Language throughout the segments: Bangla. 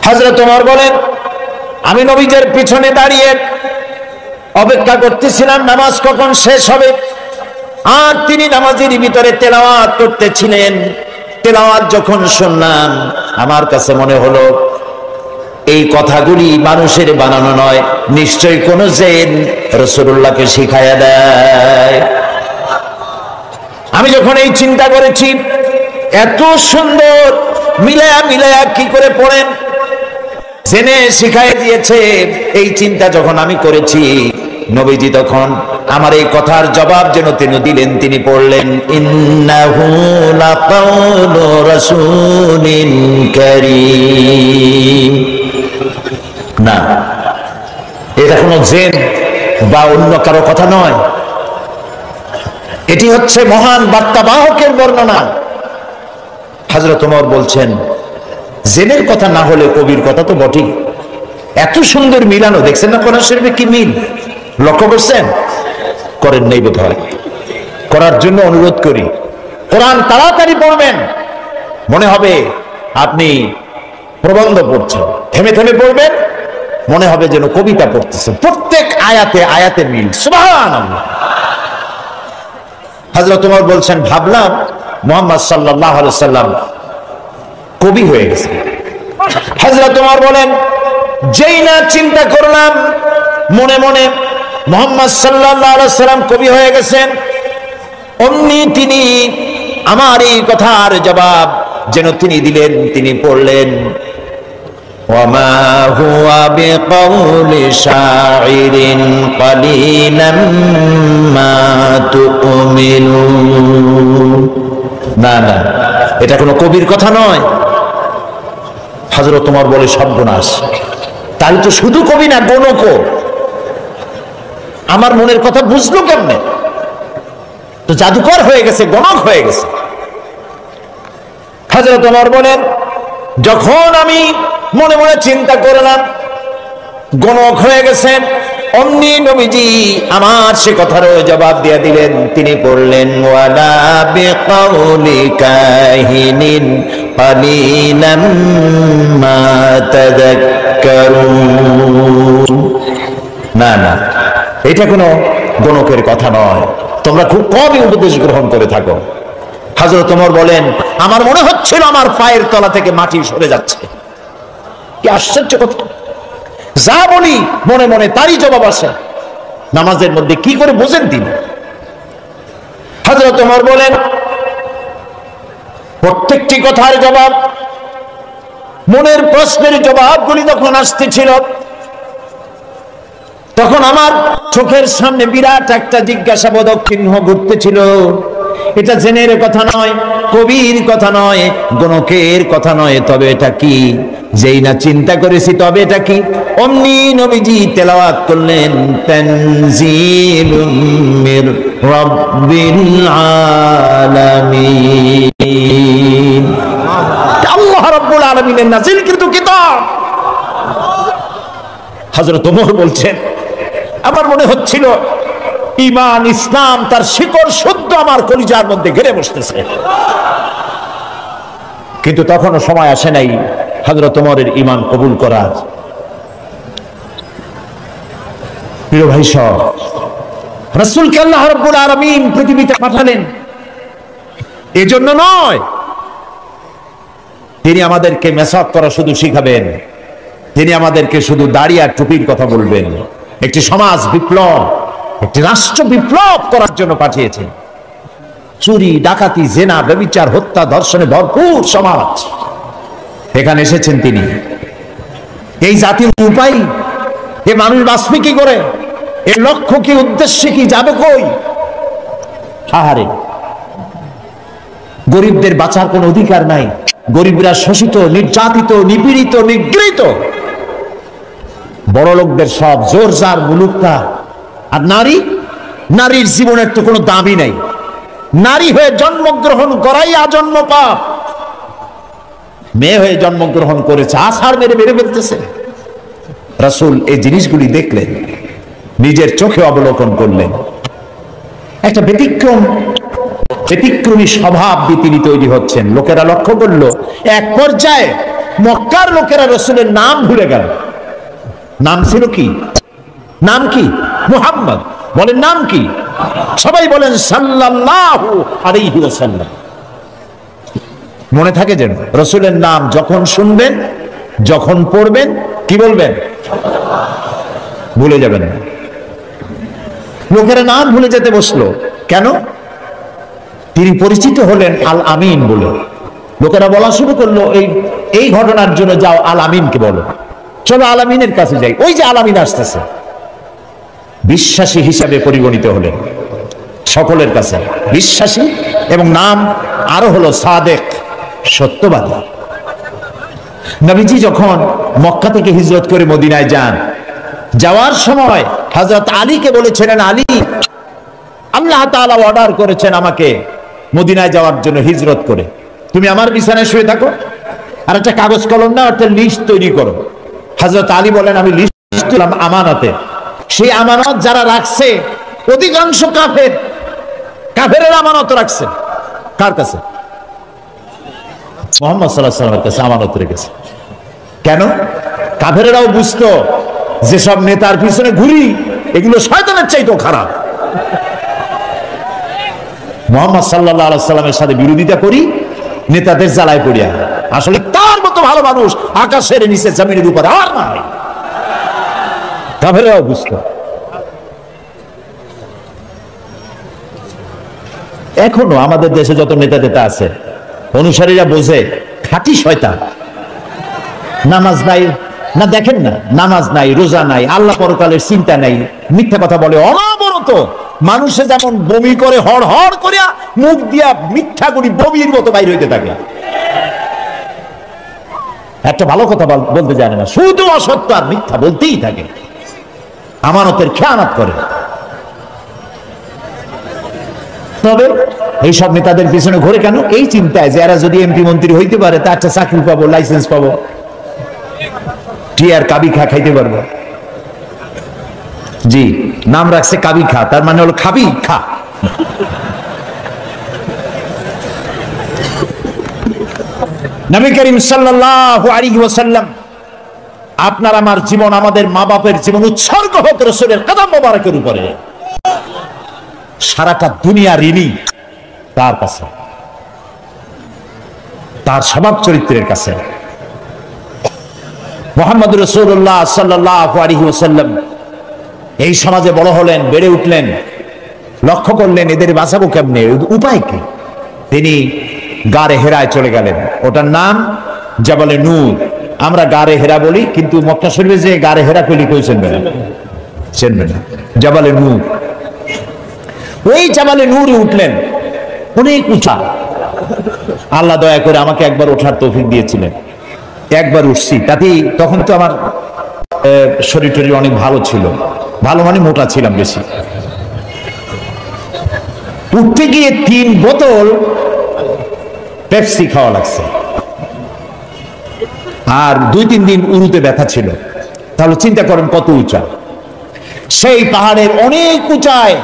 হযরত ওমর বলেন, আমি নবীজির পিছনে দাঁড়িয়ে অপেক্ষা করতেছিলাম নামাজ কখন শেষ হবে। আর তিনি নামাজের ভিতরে তেলাওয়াত করতেছিলেন। তেলাওয়াত যখন শুনলাম, আমার কাছে মনে হলো এই কথাগুলি মানুষের বানানো নয়, নিশ্চয়ই কোন জিন রাসূলুল্লাহকে শিখায়া দেয়। আমি যখন এই চিন্তা করেছি, এত সুন্দর মিলায়া মিলায়া কি করে পড়েন, জেনে শিখাইয়া দিয়েছে, এই চিন্তা যখন আমি করেছি, নবীজি তখন আমার এই কথার জবাব যেন তিনি দিলেন। তিনি পড়লেন, ইন্নাহু লাকাউলু রাসূলিন কারীম। না, এটা কোনো জিন বা অন্য কারো কথা নয়, এটি হচ্ছে মহান বার্তাবাহকের বর্ণনা। হযরত ওমর বলছেন, জিনের কথা না হলে কবির কথা তো বটেই। এত সুন্দর মিলানো দেখছেন না কোরআন শরীফে, কি মিল লক্ষ্য করছেন? করেন নাই বোধ হয়, করার জন্য অনুরোধ করি। কোরআন তাড়াতাড়ি পড়বেন, মনে হবে আপনি প্রবন্ধ পড়ছেন। থেমে থেমে পড়বেন, মনে হবে যেন কবিতা পড়তেছেন। প্রত্যেক আয়াতে আয়াতে মিল, সুবহানাল্লাহ। হযরত ওমর বলছেন, ভাবলাম মুহাম্মদ সাল্লাল্লাহু আলাইহি সাল্লাম কবি হয়ে গেছে। হযরত ওমর বলেন, যেই না চিন্তা করলাম মনে মনে মুহাম্মদ সাল্লাল্লাহু আলাইহি সাল্লাম কবি হয়ে গেছেন, অমনি তিনি আমার এই কথার জবাব যেন তিনি দিলেন। তিনি পড়লেন, ওয়ামা হুয়া বিকাউলি শাইরিন কালিলাম মা তুমিনুন। না না, এটা কোনো কবির কথা নয়। হযরত ওমর বলে, সর্বনাশ, তাহলে তো শুধু কবি না, গণকও। আমার মনের কথা বুঝলো কেমনে? তো জাদুকর হয়ে গেছে, গণক হয়ে গেছে। হযরত ওমর বলেন, যখন আমি মনে মনে চিন্তা করলাম গণক হয়ে গেছেন, অমনি নবীজি আমার সে কথারও জবাব দিয়ে দিলেন। তিনি পড়লেন, ওয়ালা বিকাউলি কাহিনিন কালিলাম মা তাযাক্কারুন। না না, এটা কোনো গণকের কথা নয়, তোমরা খুব কমই উপদেশ গ্রহণ করে থাকো। হযরত ওমর বলেন, আমার মনে হচ্ছিল আমার পায়ের তলা থেকে মাটি সরে যাচ্ছে। কি আশ্চর্য কথা! যা বলি মনে মনে তারই জবাব আসে। নামাজের মধ্যে কি করে বোঝেন তিনি? হযরত ওমর বলেন, প্রত্যেকটি কথার জবাব, মনের প্রশ্নের জবাবগুলি যখন আসতেছিল, তখন আমার চোখের সামনে বিরাট একটা জিজ্ঞাসাবোধক চিহ্ন ঘুরতেছিল। এটা জেনের কথা নয়, কবির কথা নয়, গণকের কথা নয়, তবে এটা কি? যেই না চিন্তা করেছি তবে এটা কি, অমনি নবীজি তেলাওয়াত করলেন, তানজিলুম মির রাব্বিল আলামিন। আল্লাহ রাব্বুল আলামিনের নাযিলকৃত কিতাব। হযরত ওমর বলছেন, আমার মনে হচ্ছিল ঈমান ইসলাম তার শিকড় শুদ্ধ আমার কলিজার মধ্যে ঘিরে বসতেছে। কিন্তু তখনও সময় আসে নাই হযরত ওমরের ঈমান কবুল করার। প্রিয় ভাই সব, রাসূলকে আল্লাহ রাব্বুল আলামিন পৃথিবীতে পাঠালেন এজন্য নয় তিনি আমাদেরকে মেসাক করা শুধু শিখাবেন, তিনি আমাদেরকে শুধু দাড়ি আর টুপির কথা বলবেন। একটি সমাজ বিপ্লব, একটি রাষ্ট্র বিপ্লব করার জন্য পাঠিয়েছেন। চুরি, ডাকাতি, জেনা, ব্যভিচার, হত্যা, ধর্ষণে ভরপুর সমাজ, এখানে এসেছেন তিনি। এই জাতির উপায়, এ মানুষ বাঁচবে কি করে? এর লক্ষ্য কি, উদ্দেশ্য কি, যাবে কই? আহারে, গরিবদের বাঁচার কোন অধিকার নাই। গরিবরা শোষিত, নির্যাতিত, নিপীড়িত, নিগৃহীত। বড় লোকদের সব জোর জার মুলুকটা। আর নারী, নারীর জীবনের তো কোনো দাবি নাই। নারী হয়ে জন্মগ্রহণ করাই আজন্ম পাপ। মেয়ে হয়ে জন্মগ্রহণ করেছে, আছাড় মেরে মেরে ফেলতেছে। রাসূল এই জিনিসগুলি দেখলেন, নিজের চোখে অবলোকন করলেন। একটা ব্যতিক্রমী স্বভাব দিয়ে তিনি তৈরি হচ্ছেন। লোকেরা লক্ষ্য করলো, এক পর্যায়ে মক্কার লোকেরা রাসূলের নাম ভুলে গেল। নাম ছিল কি? নাম কি? মুহাম্মদ। বলেন নাম কি? সবাই বলেন সাল্লাল্লাহু আলাইহি ওয়াসাল্লাম। মনে থাকে যেন রাসূলের নাম যখন শুনবেন, যখন পড়বেন, কি বলবেন? ভুলে যাবেন না। লোকেরা নাম ভুলে যেতে বসলো কেন? তিনি পরিচিত হলেন আল আমিন বলে। লোকেরা বলা শুরু করলো এই ঘটনার জন্য যাও আল আমিনকে বলো, চলো আল আমিনের কাছে যাই। ওই যে আল আমিন আসতেছে। বিশ্বাসী হিসাবে পরিগণিত হলেন সকলের কাছে, বিশ্বাসী, এবং নাম আরো হলো সাদেক, সত্যবাদী। নবীজি যখন মক্কা থেকে হিজরত করে মদিনায় যান, যাওয়ার সময় হযরত আলীকে বলেছিলেন, আলী, আল্লাহ তাআলা অর্ডার করেছেন আমাকে মদিনায় যাওয়ার জন্য হিজরত করে, তুমি আমার বিছানায় শুয়ে থাকো আর একটা কাগজ কলম নাও, একটা লিস্ট তৈরি করো। হযরত আলী বলেন, আমি লিস্ট দিলাম আমানতে। সেই আমানত যারা রাখছে অধিকাংশ কাফেরের আমানত রাখছে। কার কাছে? মুহাম্মদ সাল্লাল্লাহু আলাইহি ওয়াসাল্লামের কাছে আমানত রেখেছে। কেন? কাফেরেরাও বুঝতো যে সব নেতার পিছনে ঘুরি এগুলো শয়তানের চাইতেও খারাপ। মুহাম্মদ সাল্লাল্লাহু আলাইহি ওয়াসাল্লামের সাথে বিরোধিতা করি, নেতাদের জ্বালায় পড়িয়া। আসলে তার মতো ভালো মানুষ আকাশের নিচে জমিনের উপরে আর নাই। কাফেররাও বুঝতো। এখনো আমাদের দেশে যত নেতা আছে, অনুসারীরা বোঝে খাঁটি শয়তান। নামাজ নাই না, দেখেন না, নামাজ নাই, রোজা নাই, আল্লাহ পরকালের চিন্তা নাই, মিথ্যা কথা বলে অনবরত। মানুষে যেমন বমি করে হড় হড় করিয়া মুখ দিয়া মিথ্যা করি বমির মতো বাইর হইতে থাকে। একটা ভালো কথা বলতে জানে না, শুধু অসত্য আর মিথ্যা বলতেই থাকে, আমানতের খেয়ানত করে। তবে এইসব নেতাদের পিছনে ঘুরে কেন? এই চিন্তায় যে এরা যদি এমপি মন্ত্রী হইতে পারে তা একটা চাকরি পাবো, লাইসেন্স পাবো, টিয়ার কাবি খা খাইতে পারবো। জি, নাম রাখছে কাবি খা, তার মানে হলো খাবি খা। নবী করিম সাল্লাল্লাহু আলাইহি ওয়াসাল্লাম, আপনার আমার জীবন, আমাদের মা বাপের জীবন উৎসর্গ হোক রাসূলের কদম মোবারকের উপরে। সারাটা দুনিয়া ঋণী তার কাছে, তার স্বভাব চরিত্রের কাছে। মুহাম্মদ রাসূলুল্লাহ সাল্লাল্লাহু আলাইহি ওয়াসাল্লাম এই সমাজে বড় হলেন, বেড়ে উঠলেন, লক্ষ্য করলেন এদের বাঁচাবো কেমনে, উপায় কি? তিনি গারে হেরায় চলে গেলেন। ওটার নাম জাবালে নূর। আমরা গারে হেরা বলি, কিন্তু মক্কা শরীফে যে গারে হেরা পেলি কেউ চিনবে না, চিনবে না। জাবালে নূর, ওই জাবালে নূরে উঠলেন, অনেক উঁচা। আল্লাহ দয়া করে আমাকে একবার ওঠার তৌফিক দিয়েছিলেন, একবার উঠছি। তাতেই তখন তো আমার শরীর টরীর অনেক ভালো ছিল, ভালো মানে মোটা ছিলাম বেশি। উঠতে গিয়ে 3 বোতল পেপসি খাওয়া লাগছে, আর 2-3 দিন উরুতে ব্যথা ছিল। তাহলে চিন্তা করেন কত উঁচা। সেই পাহাড়ের অনেক উঁচায়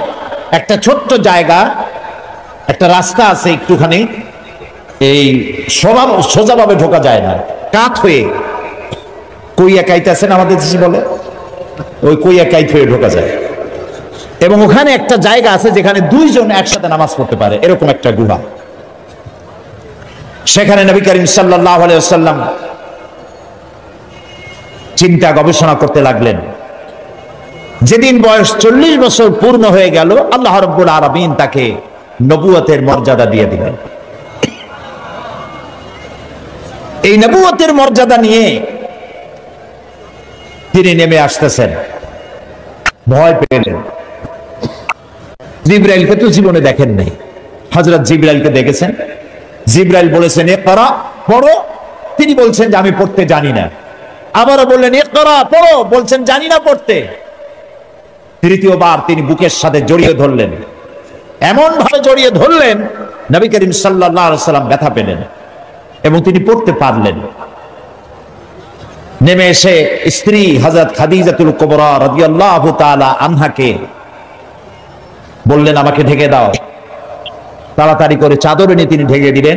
একটা ছোট্ট জায়গা, একটা রাস্তা আছে একটুখানি, এই সোজাভাবে ঢোকা যায় না, কাত হয়ে কইয়া কাইতে আছেন আমাদের দেশে বলে, ওই কইয়া কাইত হয়ে ঢোকা যায়। এবং ওখানে একটা জায়গা আছে যেখানে 2 জন একসাথে নামাজ পড়তে পারে, এরকম একটা গুহা। সেখানে নবী করিম সাল্লাল্লাহু আলাইহি ওয়াসাল্লাম চিন্তা গবেষণা করতে লাগলেন। যেদিন বয়স 40 বছর পূর্ণ হয়ে গেল, আল্লাহ রাব্বুল আলামিন তাকে নবুয়তের মর্যাদা দিয়ে দিলেন। এই নবুয়তের মর্যাদা নিয়ে তিনি নেমে আসতেছেন। ভয় পেলেন। জিবরাইলকে তো জীবনে দেখেন নাই, হযরত জিবরাইলকে দেখেছেন। জিবরাইল বলেছেন ইকরা, পড়ো। তিনি বলছেন যে আমি পড়তে জানি না। আবারও বললেন ইকরা, পড়ো। বলছেন জানি না পড়তে। তৃতীয়বার তিনি বুকের সাথে জড়িয়ে ধরলেন, এমন ভাবে জড়িয়ে ধরলেন নবী করিম সাল্লাল্লাহু আলাইহি ওয়াসাল্লাম ব্যথা পেলেন এবং তিনি পড়তে পারলেন। নেমে এসে স্ত্রী হযরত খাদিজাতুল কুবরা রাদিয়াল্লাহু তাআলা আনহাকে বললেন আমাকে ঢেকে দাও। তাড়াতাড়ি করে চাদর এনে তিনি ঢেকে দিলেন।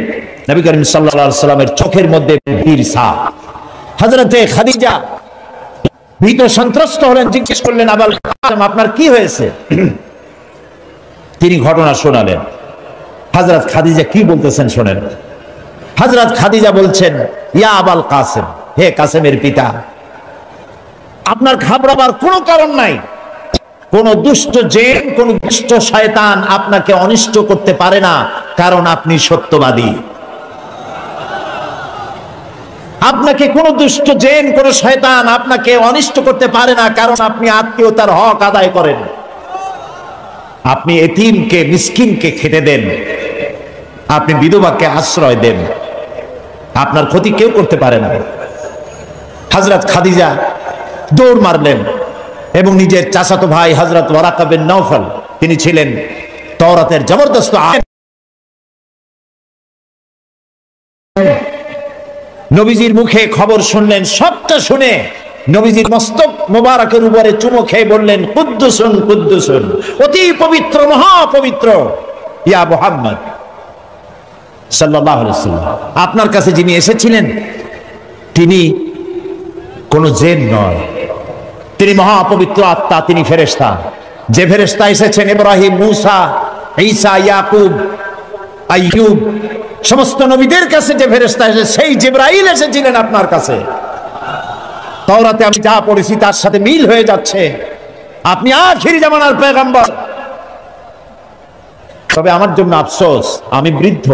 নবী করিম সাল্লাল্লাহু আলাইহি ওয়াসাল্লামের চোখের মধ্যে বীর ছাপ। হযরতে খাদিজা ভীত সন্ত্রস্ত হলেন, জিজ্ঞেস করলেন, আবুল কাসেম আপনার কি হয়েছে? তিনি ঘটনা শোনালেন। হযরত খাদিজা কি বলতেছেন শোনেন। হযরত খাদিজা বলছেন, ইয়া আবুল কাসেম, হে কাসেমের পিতা, আপনার ঘাবড়াবার কোনো কারণ নাই। কোন দুষ্ট জিন, কোন দুষ্ট শয়তান আপনাকে অনিষ্ট করতে পারে না, কারণ আপনি সত্যবাদী। আপনাকে কোন দুষ্ট জিন, কোন শয়তান আপনাকে অনিষ্ট করতে পারে না, কারণ আপনি আত্মীয়তার হক আদায় করেন। আপনি এতিমকে, মিসকিনকে খেতে দেন, আপনি বিধবাকে আশ্রয় দেন, আপনার ক্ষতি কেউ করতে পারে না। হযরত খাদিজা দৌড় মারলেন এবং নিজের চাচাতো ভাই হযরত ওয়ারাকা বিন নওফল, তিনি ছিলেন তাওরাতের জবরদস্ত আলেম, নবীজির মুখে খবর শুনলেন। সবটা শুনে নবীজির মস্তক মোবারকের উপরে চুমো খেয়ে বললেন, কুদ্দুসুন কুদ্দুসুন, অতি পবিত্র, মহাপবিত্র ইয়া মুহাম্মদ সাল্লাল্লাহু আলাইহি ওয়াসাল্লাম, আপনার কাছে যিনি এসেছিলেন তিনি কোন জিন নয়, তিনি মহাপবিত্র আত্মা, তিনি ফেরেশতা। যে ফেরেশতা এসেছেন ইব্রাহিম, মূসা, ঈসা, ইয়াকুব, আইয়ুব, সমস্ত নবীদের কাছে যে ফেরেশতা এসেছে, সেই জিবরাইল এসেছিলেন আপনার কাছে। তাওরাতে আমি যা পড়েছি তার সাথে মিল হয়ে যাচ্ছে, আপনি আখিরি জামানার পয়গম্বর। তবে আমার জন্য আফসোস, আমি বৃদ্ধ,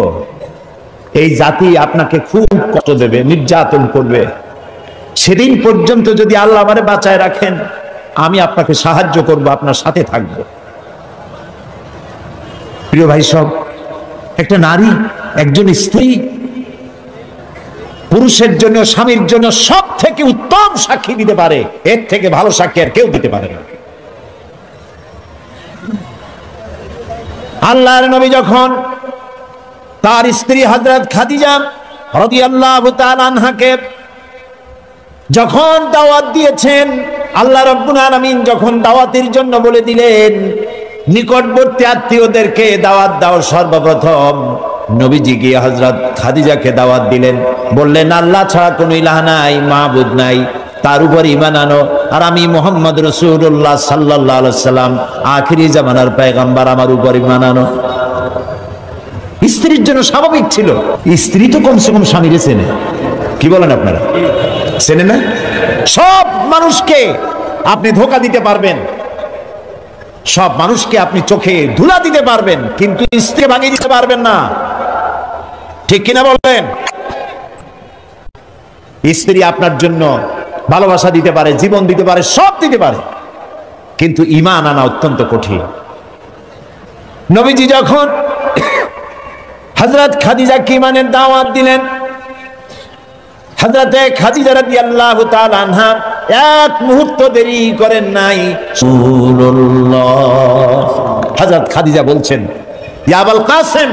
এই জাতি আপনাকে খুব কষ্ট দেবে, নির্যাতন করবে। সেদিন পর্যন্ত যদি আল্লাহ আমারে বাঁচায় রাখেন, আমি আপনাকে সাহায্য করব, আপনার সাথে থাকব। প্রিয় ভাই সব, একটা নারী, একজন স্ত্রী পুরুষের জন্য, স্বামীর জন্য সব থেকে উত্তম সাক্ষী দিতে পারে, এর থেকে ভালো সাক্ষী আর কেউ দিতে পারে না। আল্লাহর নবী যখন তার স্ত্রী হযরত খাদিজা রাদিয়াল্লাহু তাআলা আনহাকে যখন দাওয়াত দিয়েছেন, আল্লাহ রাব্বুল আলামিন যখন দাওয়াতের জন্য বলে দিলেন, নিকটবর্তী আত্মীয়দেরকে দাওয়াত দাও, সর্বপ্রথম নবীজি গিয়ে হযরত খাদিজাকে দাওয়াত দিলেন, বললেন, আল্লাহ ছাড়া কোনো ইলাহ নাই, মাবুদ নাই, তার উপর ঈমান আনো, আর আমি মুহাম্মদ রাসূলুল্লাহ সাল্লাল্লাহু আলাইহি সাল্লাম আখিরি জামানার পয়গম্বর, আমার উপর ঈমান আনো। স্ত্রীর জন্য স্বাভাবিক ছিল, স্ত্রী তো কমসে কম স্বামীরে চেনে, কি বলেন আপনারা, চেনে না? সব মানুষকে আপনি ধোঁকা দিতে পারবেন, সব মানুষকে আপনি চোখে ধুলা দিতে পারবেন, কিন্তু স্ত্রী ভাঙিয়ে দিতে পারবেন না, ঠিক কিনা বলবেন? স্ত্রী আপনার জন্য ভালোবাসা দিতে পারে, জীবন দিতে পারে, সব দিতে পারে, কিন্তু ঈমান আনা অত্যন্ত কঠিন। নবীজি যখন হযরত খাদিজাকে ঈমানের দাওয়াত দিলেন, হযরতে খাদিজা রাদিয়াল্লাহু তাআলা আনহা এক মুহূর্ত দেরি করেন নাই। রাসূলুল্লাহ হযরত খাদিজা বলছেন, ইয়া আবুল কাসেম,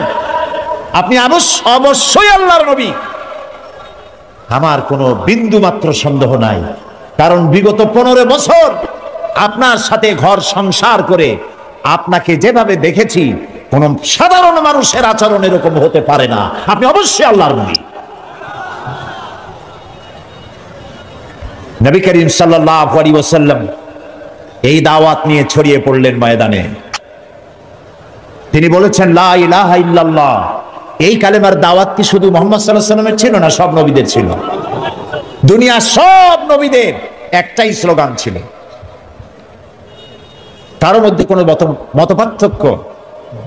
আপনি অবশ্যই আল্লাহর নবী। আমার কোনো বিন্দু মাত্র সন্দেহ নাই, কারণ বিগত 15 বছর আপনার সাথে ঘর সংসার করে আপনাকে যেভাবে দেখেছি, কোন সাধারণ মানুষের আচরণ এরকম হতে পারে না, আপনি অবশ্যই আল্লাহর নবী। নবী করিম সাল্লাল্লাহু আলাইহি ওয়াসাল্লাম এই দাওয়াত নিয়ে ছড়িয়ে পড়লেন ময়দানে। তিনি বলেছেন, লা ইলাহা ইল্লাল্লাহ। এই কালেমার দাওয়াত কি শুধু মুহাম্মদ সাল্লাল্লাহু আলাইহি ওয়াসাল্লামের ছিল না, সব নবীদের ছিল। দুনিয়ার সব নবীদের একটাই স্লোগান ছিল, কারোর মধ্যে কোনো মতপার্থক্য,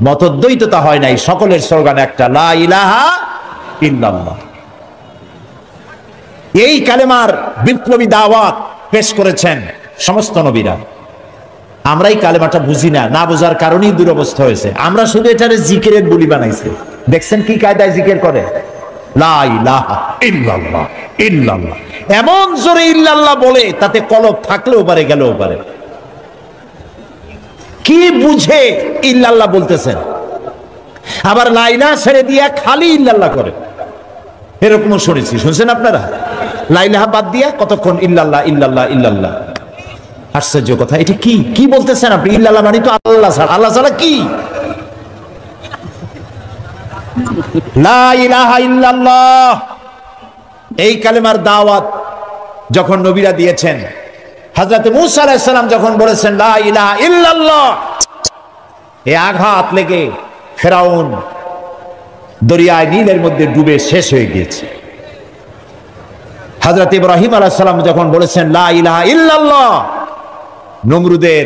মতদ্বৈততা হয় নাই, সকলের স্লোগান একটা, লা ইলাহা ইল্লাল্লাহ। এই কালেমার বিপ্লবী দাওয়াত পেশ করেছেন সমস্ত নবীরা। আমরা এই কালেমাটা বুঝি না, না বোঝার কারণেই দুরবস্থা হয়েছে। আমরা শুধু এটারে জিকিরের বুলি বানাইছি। দেখছেন কি কায়দায় জিকির করে, লা ইলাহা ইল্লাল্লাহ ইল্লাল্লাহ, এমন জোরে ইল্লাল্লাহ বলে তাতে কলব থাকলেও পারে, গেলেও পারে। কি বুঝে ইল্লাল্লাহ বলতেছেন? আবার লা ইলাহা ছেড়ে দিয়া খালি ইল্লাল্লাহ করে, এরকমও শুনেছি, শুনছেন আপনারা? লা ইলাহা বাদ দিয়া কতক্ষণ ইল্লাল্লাহ ইল্লাল্লাহ ইল্লাল্লাহ। আশ্চর্য কথা, এটা কি কি বলতেছেন আপনি? ইল্লাল্লাহ মানে তো আল্লাহ ছাড়া, আল্লাহ ছাড়া কি? লা ইলাহা ইল্লাল্লাহ এই কালেমার দাওয়াত যখন নবীরা দিয়েছেন, হযরত মূসা আলাইহিস সালাম যখন বলেছেন লা ইলাহা ইল্লাল্লাহ, এই আঘাত লেগে ফেরাউন দরিয়ায় নীলের মধ্যে ডুবে শেষ হয়ে গিয়েছে। হযরত ইব্রাহিম আলাইহিস সালাম যখন বলেছেন লা ইলাহা ইল্লাল্লাহ, নমরুদের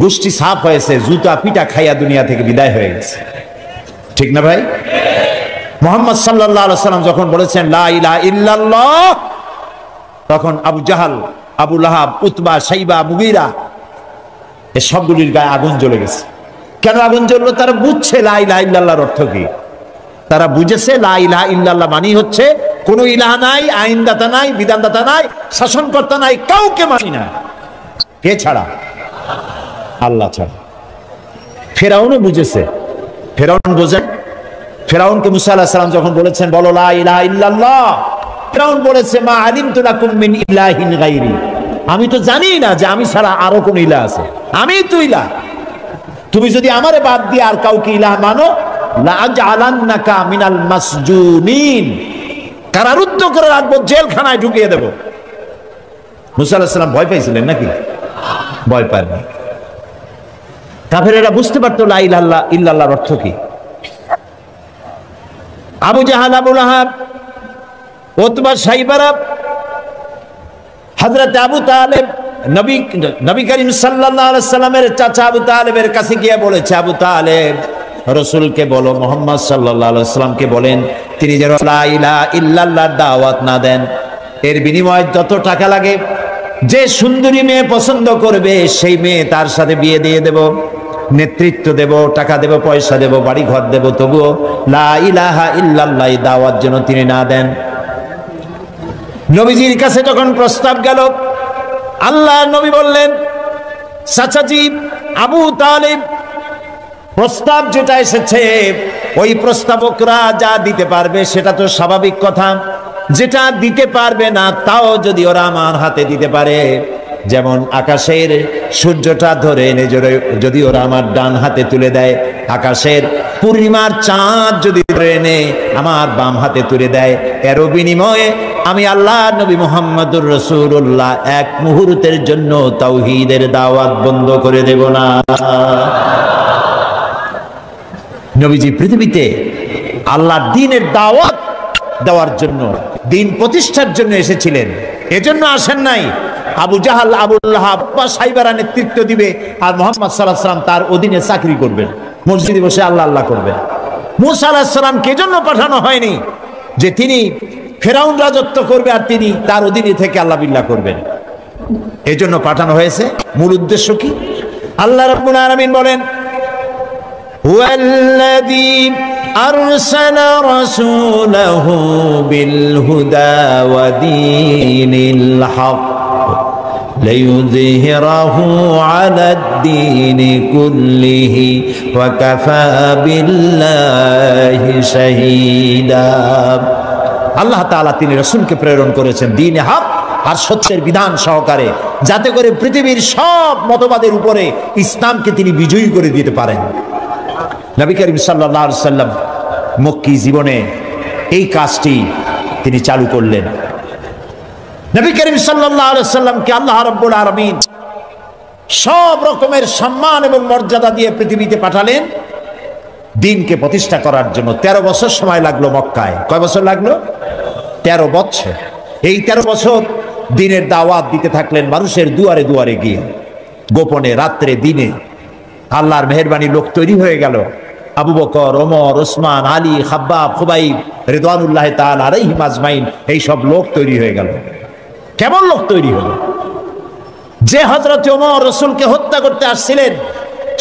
গোষ্ঠী সাফ হয়েছে, জুতা পিটা খাইয়া দুনিয়া থেকে বিদায় হয়ে গেছে। ঠিক না ভাই? মুহাম্মদ সাল্লাল্লাহু আলাইহি সাল্লাম যখন বলেছেন লা ইলাহা ইল্লাল্লাহ, তখন আবু জাহাল, আবু লাহাব, উতবা, শাইবা, মুগীরা এই সবগুলির গায়ে আগুন জ্বলে গেছে। কেন আগুন জ্বললো? তারা বুঝছে লা ইলাহা ইল্লাল্লাহর অর্থ কি। তারা বুঝেছে লা ইলাহা ইল্লাল্লাহ মানি হচ্ছে কোন ইলাহা নাই, আইনদাতা নাই, বিধানদাতা নাই, শাসনকর্তা নাই, কাউকে মানি না। কে ছাড়া? আল্লাহ ছাড়া। ফেরাউনও বুঝেছে। ফেরাউন বোঝেন, ফেরাউনকে মুসা আলাইহিস সালাম যখন বলেছেন বলো লা ইলাহা ইল্লাল্লাহ, ফেরাউন বলেছে মা আলিমতু লাকুম মিন ইলাহিন গায়রি, আমি তো জানি না যে আমি ছাড়া আরো কোন ইলাহ আছে, আমি তো ইলাহ। তুমি যদি আমারে বাদ দিয়ে আর কাউকে ইলাহ মানো, লা আজআলান্নাকা মিনাল মাসজুনিন, কারারুদ্ধ করে রাখবো, জেলখানায় ঢুকিয়ে দেব। মুসা আলাইহিস সালাম ভয় পাইছিলেন নাকি? ভয় পাননি। কাফেরেরা বুঝতে পারতো লা ইলাহা ইল্লাল্লাহর অর্থ কি। আবু জাহাল, আবু লাহাব, উতবা, শাইবারা, হযরত আবু তালেব নবী করিম সাল্লাল্লাহু আলাইহি সাল্লামের চাচা আবু তালেবের কাছে গিয়ে বলেছে, আবু তালেব রাসূলকে বলো, মুহাম্মদ সাল্লাল্লাহু আলাইহি সাল্লামকে বলেন তিনি যেন লা ইলাহা ইল্লাল্লাহর দাওয়াত না দেন, এর বিনিময়ে যত টাকা লাগে, যে সুন্দরী মেয়ে পছন্দ করবে সেই মেয়ে তার সাথে বিয়ে দিয়ে দেব, নেতৃত্ব দেব, টাকা দেব, পয়সা দেব, বাড়ি ঘর দেব, তবুও লা ইলাহা ইল্লাল্লাহ দাওয়াত যেন তিনি না দেন। নবীজির কাছে যখন প্রস্তাব গেল, আল্লাহর নবী বললেন চাচাজি আবু তালেব, প্রস্তাব যেটা এসেছে ওই প্রস্তাবকরা যা দিতে পারবে সেটা তো স্বাভাবিক কথা, যেটা দিতে পারবে না তাও যদি ওরা আমার হাতে দিতে পারে, যেমন আকাশের সূর্যটা ধরে এনে যদি ওরা আমার ডান হাতে তুলে দেয়, আকাশের পূর্ণিমার চাঁদ যদি ধরে এনে আমার বাম হাতে তুলে দেয়, এরও বিনিময়ে আমি আল্লাহ নবী মুহাম্মদুর রাসূলুল্লাহ এক মুহূর্তের জন্য তাওহীদের দাওয়াত বন্ধ করে দেব না। নবীজি পৃথিবীতে আল্লাহর দ্বীনের দাওয়াত দেওয়ার জন্য, দ্বীন প্রতিষ্ঠার জন্য এসেছিলেন, এজন্য আসেন নাই আবু জাহাল, আবু লাহাব বা শাইবারা নেতৃত্ব দিবে আর মুহাম্মদ সাল্লাল্লাহু আলাইহি ওয়াসাল্লাম তার অধীনে চাকরি করবেন, মসজিদে বসে আল্লাহ আল্লাহ করবেন। মূসা আলাইহিস সালামকে এজন্য পাঠানো হয়নি যে তিনি ফেরাউন রাজত্ব করবে আর তিনি তার অধীনে থেকে আল্লাহ বিল্লাহ করবেন, এজন্য পাঠানো হয়েছে। মূল উদ্দেশ্য কি? আল্লাহ রাব্বুল আলামিন বলেন হুয়াল্লাযী আরসালা রাসূলাহু বিল হুদা ওয়া দীনিল হক লিইয়ুযহিরাহু আলাদ-দীনি কুল্লিহি ওয়া কাফা বিল্লাহি শাহীদা। আল্লাহ তাআলা তিনি রাসূলকে প্রেরণ করেছেন দ্বীনে হক আর সত্যের বিধান সহকারে, যাতে করে পৃথিবীর সব মতবাদের উপরে ইসলামকে তিনি বিজয়ী করে দিতে পারেন। নবী করিম সাল্লাল্লাহু আলাইহি সাল্লাম মক্কি জীবনে এই কাজটি তিনি চালু করলেন। নবী করিম সাল্লাল্লাহু আলাইহি সাল্লামকে আল্লাহ রাব্বুল আলামিন সব রকমের সম্মান এবং মর্যাদা দিয়ে পৃথিবীতে পাঠালেন দ্বীনকে প্রতিষ্ঠা করার জন্য। 13 বছর সময় লাগলো মক্কায়। কয় বছর লাগলো? 13 বছর। এই 13 বছর দ্বীনের দাওয়াত দিতে থাকলেন মানুষের দুয়ারে দুয়ারে গিয়ে, গোপনে, রাত্রে, দিনে। আল্লাহর মেহেরবানি লোক তৈরি হয়ে গেল। আবু বকর, ওমর, ওসমান, আলী, খাব্বাব, খুবাইব রিদওয়ানুল্লাহি তাআলা আলাইহিম আজমাইন, এই সব লোক তৈরি হয়ে গেল। কেমন লোক তৈরি হলো? যে হযরত ওমর রাসূলকে হত্যা করতে আসছিলেন,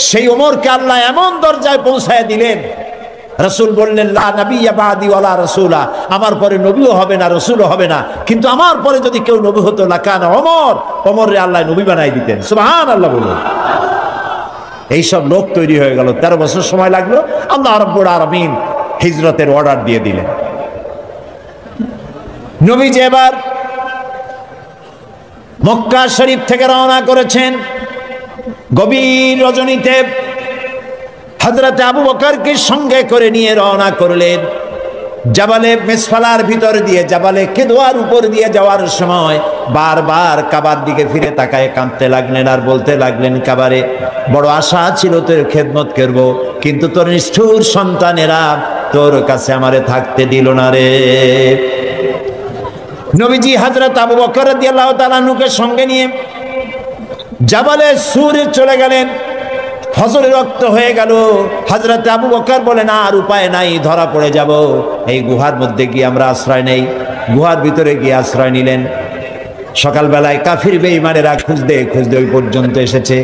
সেই ওমরকে আল্লাহ এমন দরজায় পৌঁছায় দিলেন, রাসূল বললেন লা নাবিয়্যা বাদি ওয়ালা রাসূলা, আমার পরে নবীও হবে না, রাসূলও হবে না, কিন্তু আমার পরে যদি কেউ নবী হতো লাকানা ওমর, ওমররে আল্লাহ নবী বানাই দিতেন। সুবহানাল্লাহ বলুন। এইসব লোক তৈরি হয়ে গেল। 13 বছর সময় লাগলো। আল্লাহ রাব্বুল আলামিন হিজরতের অর্ডার দিয়ে দিলেন। নবীজি এবার মক্কা শরীফ থেকে রওনা করেছেন। গভীর রজনীতে হযরত আবু বকরকে সঙ্গে করে নিয়ে রওনা করলেন। জাবালে মেসফালার ভিতর দিয়ে, জাবালে কেদওয়ার উপর দিয়ে যাওয়ার সময় বারবার কাবার দিকে ফিরে তাকায় কাঁদতে লাগলেন আর বলতে লাগলেন, কাবারে বড় আশা ছিল তোর খেদমত করব, কিন্তু তোর নিষ্ঠুর সন্তানেরা তোর কাছে আমারে থাকতে দিল না রে। নবীজি হযরত আবু বকর রাদিয়াল্লাহু তাআলা আনহুকে সঙ্গে নিয়ে জাবালে সূরে চলে গেলেন। ফজরে রক্ত হয়ে গেল। হযরত আবু বকর বলেন, আর উপায় নাই, ধরা পড়ে যাব, এই গুহার মধ্যে গিয়ে আমরা আশ্রয় নেই। গুহার ভিতরে গিয়ে আশ্রয় নিলেন। সকালবেলায় কাফির বেঈমানেরা খুঁজতে খুঁজতে ওই পর্যন্ত এসেছে।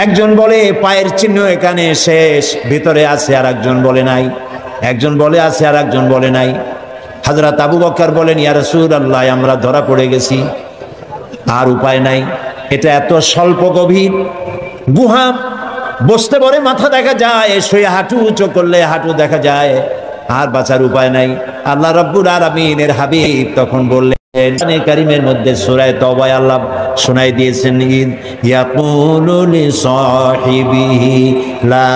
একজন বলে পায়ের চিহ্ন এখানে শেষ, ভিতরে আছে, আর একজন বলে নাই। একজন বলে আছে, আর একজন বলে নাই। হযরত আবু বকর বলেন, ইয়া রাসূলুল্লাহ, আমরা ধরা পড়ে গেছি, আর উপায় নাই। এটা এত স্বল্প গভীর গুহা, বসতে পারে মাথা দেখা যায়, শুয়ে হাঁটু উঁচু করলে হাঁটু দেখা যায়, আর বাঁচার উপায় নাই। আল্লাহ রাব্বুল আলামিনের হাবিব তখন বললেন, কোরআনে কারীমের মধ্যে সূরা তাওবায় আল্লাহ শোনাই দিয়েছেন, ইয়াকুলু লিসাহিবিহি লা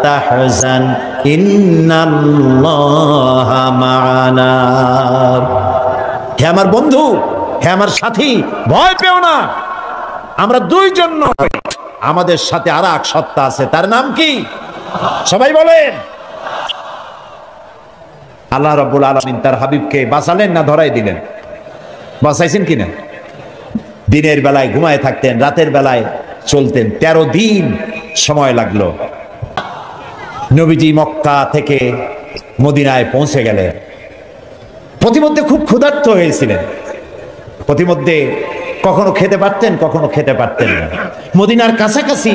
তাহজান ইন্নাল্লাহা মা'ানা। হে আমার বন্ধু, হে আমার সাথী, ভয় পেও না, আমরা দুইজন নয়, আমাদের সাথে আর এক সত্তা আছে, তার নাম কি? সবাই বলেন। আল্লাহ রাব্বুল আলামিন তার হাবিবকে বাঁচালেন না ধরাই দিলেন? বাঁচাইছেন কিনা? দিনের বেলায় ঘুমায় থাকতেন, রাতের বেলায় চলতেন। 13 দিন সময় লাগলো। নবীজি মক্কা থেকে মদিনায় পৌঁছে গেলেন। প্রতিমধ্যে খুব ক্ষুধার্ত হয়েছিলেন। প্রতিমধ্যে কখনো খেতে পারতেন, কখনো খেতে পারতেন না। মদিনার কাছাকাছি,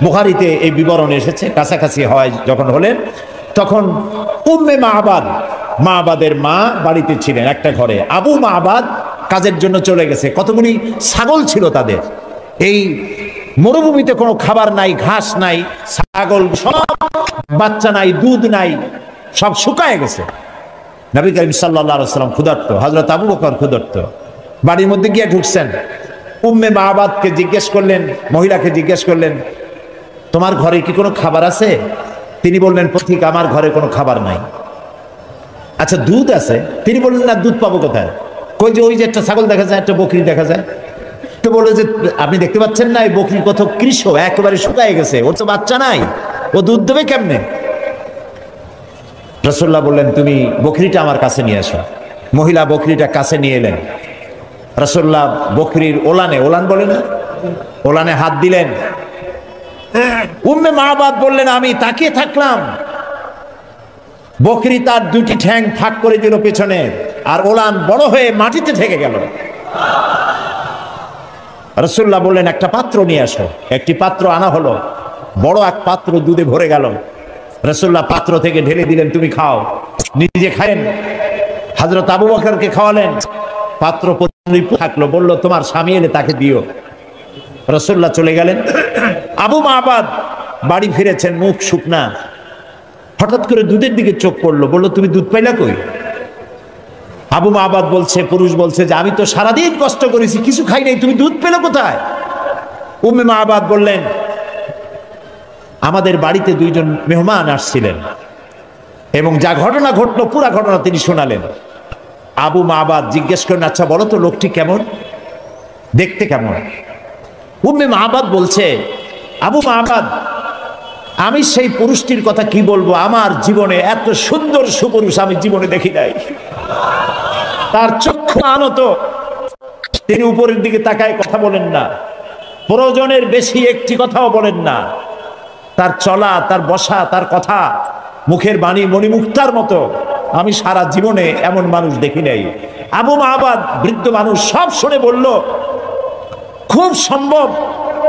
বুখারীতে এই বিবরণ এসেছে, কাছাকাছি হয় যখন হলেন, তখন উম্মে মা'বাদ, মা'বাদের মা বাড়িতে ছিলেন একটা ঘরে। আবু মা'বাদ কাজের জন্য চলে গেছে। কতগুলি ছাগল ছিল তাদের। এই মরুভূমিতে কোনো খাবার নাই, ঘাস নাই, ছাগল সব বাচ্চা নাই, দুধ নাই, সব শুকায় গেছে। নবী করিম সাল্লাল্লাহু আলাইহি ওয়াসাল্লাম ক্ষুধার্ত, হযরত আবু বকর ক্ষুধার্ত। বাড়ির মধ্যে গিয়ে ঢুকছেন। উম্মে মা'বাদকে জিজ্ঞেস করলেন, মহিলাকে জিজ্ঞেস করলেন, তোমার ঘরে কি কোনো খাবার আছে? তিনি বললেন, পথিক, আমার ঘরে কোনো খাবার নাই। আচ্ছা, দুধ আছে? তিনি বললেন, না, দুধ পাবো কোথায়? কই যে ওই যে একটা ছাগল দেখা যায়, একটা বকরি দেখা যায়। তো বললো যে, আপনি দেখতে পাচ্ছেন না, এই বকরি কত কৃষ, একেবারে শুকায় গেছে, ওর তো বাচ্চা নাই, ও দুধ দেবে কেমনে? রাসূলুল্লাহ বললেন, তুমি বকরিটা আমার কাছে নিয়ে আসো। মহিলা বকরিটা কাছে নিয়ে এলেন। রাসূলুল্লাহ বকরির ওলানে, ওলান বলে না, ওলানে হাত দিলেন। উম্মে মা'বাদ বললেন, আমি তাকিয়ে থাকলাম, বকরি তার দুটি ঠ্যাং ফাঁক করে দিল পেছনে, আর ওলান বড় হয়ে মাটিতে ঠেকে গেল। রাসূলুল্লাহ বললেন, একটা পাত্র নিয়ে আসো। একটি পাত্র আনা হলো, বড় এক পাত্র দুধে ভরে গেল। রাসূলুল্লাহ পাত্র থেকে ঢেলে দিলেন, তুমি খাও। নিজে খায়েন, হযরত আবু বকরকে খাওয়ালেন। পাত্র থাকলো, বলল, তোমার স্বামী এলে তাকে দিও। রাসূলুল্লাহ চলে গেলেন। আবু মা'বাদ বাড়ি ফিরেছেন, মুখ শুকনা। হঠাৎ করে দুধের দিকে চোখ পড়লো, বলল, তুমি দুধ পাইলা কই? আবু মা'বাদ বলছে, পুরুষ বলছে যে, আমি তো সারাদিন কষ্ট করেছি, কিছু খাই নাই, তুমি দুধ পেলে কোথায়? উম্মে মা'বাদ বললেন, আমাদের বাড়িতে দুইজন মেহমান আসছিলেন, এবং যা ঘটনা ঘটলো পুরা ঘটনা তিনি শোনালেন। আবু মা'বাদ জিজ্ঞেস করেন, আচ্ছা বলো তো, লোকটি কেমন, দেখতে কেমন? উম্মে মা'বাদ বলছে, আবু মা'বাদ, আমি সেই পুরুষটির কথা কি বলবো, আমার জীবনে এত সুন্দর সুপুরুষ আমি জীবনে দেখি নাই। তার চক্ষু আনত, তিনি উপরের দিকে তাকায় কথা বলেন না, প্রয়োজনের বেশি একটি কথাও বলেন না। তার চলা, তার বসা, তার কথা, মুখের বাণী মণিমুক্তার মতো আমি সারা জীবনে এমন মানুষ দেখি নাই। আবু মা'বাদ বৃদ্ধ মানুষ, সব শুনে বলল, খুব সম্ভব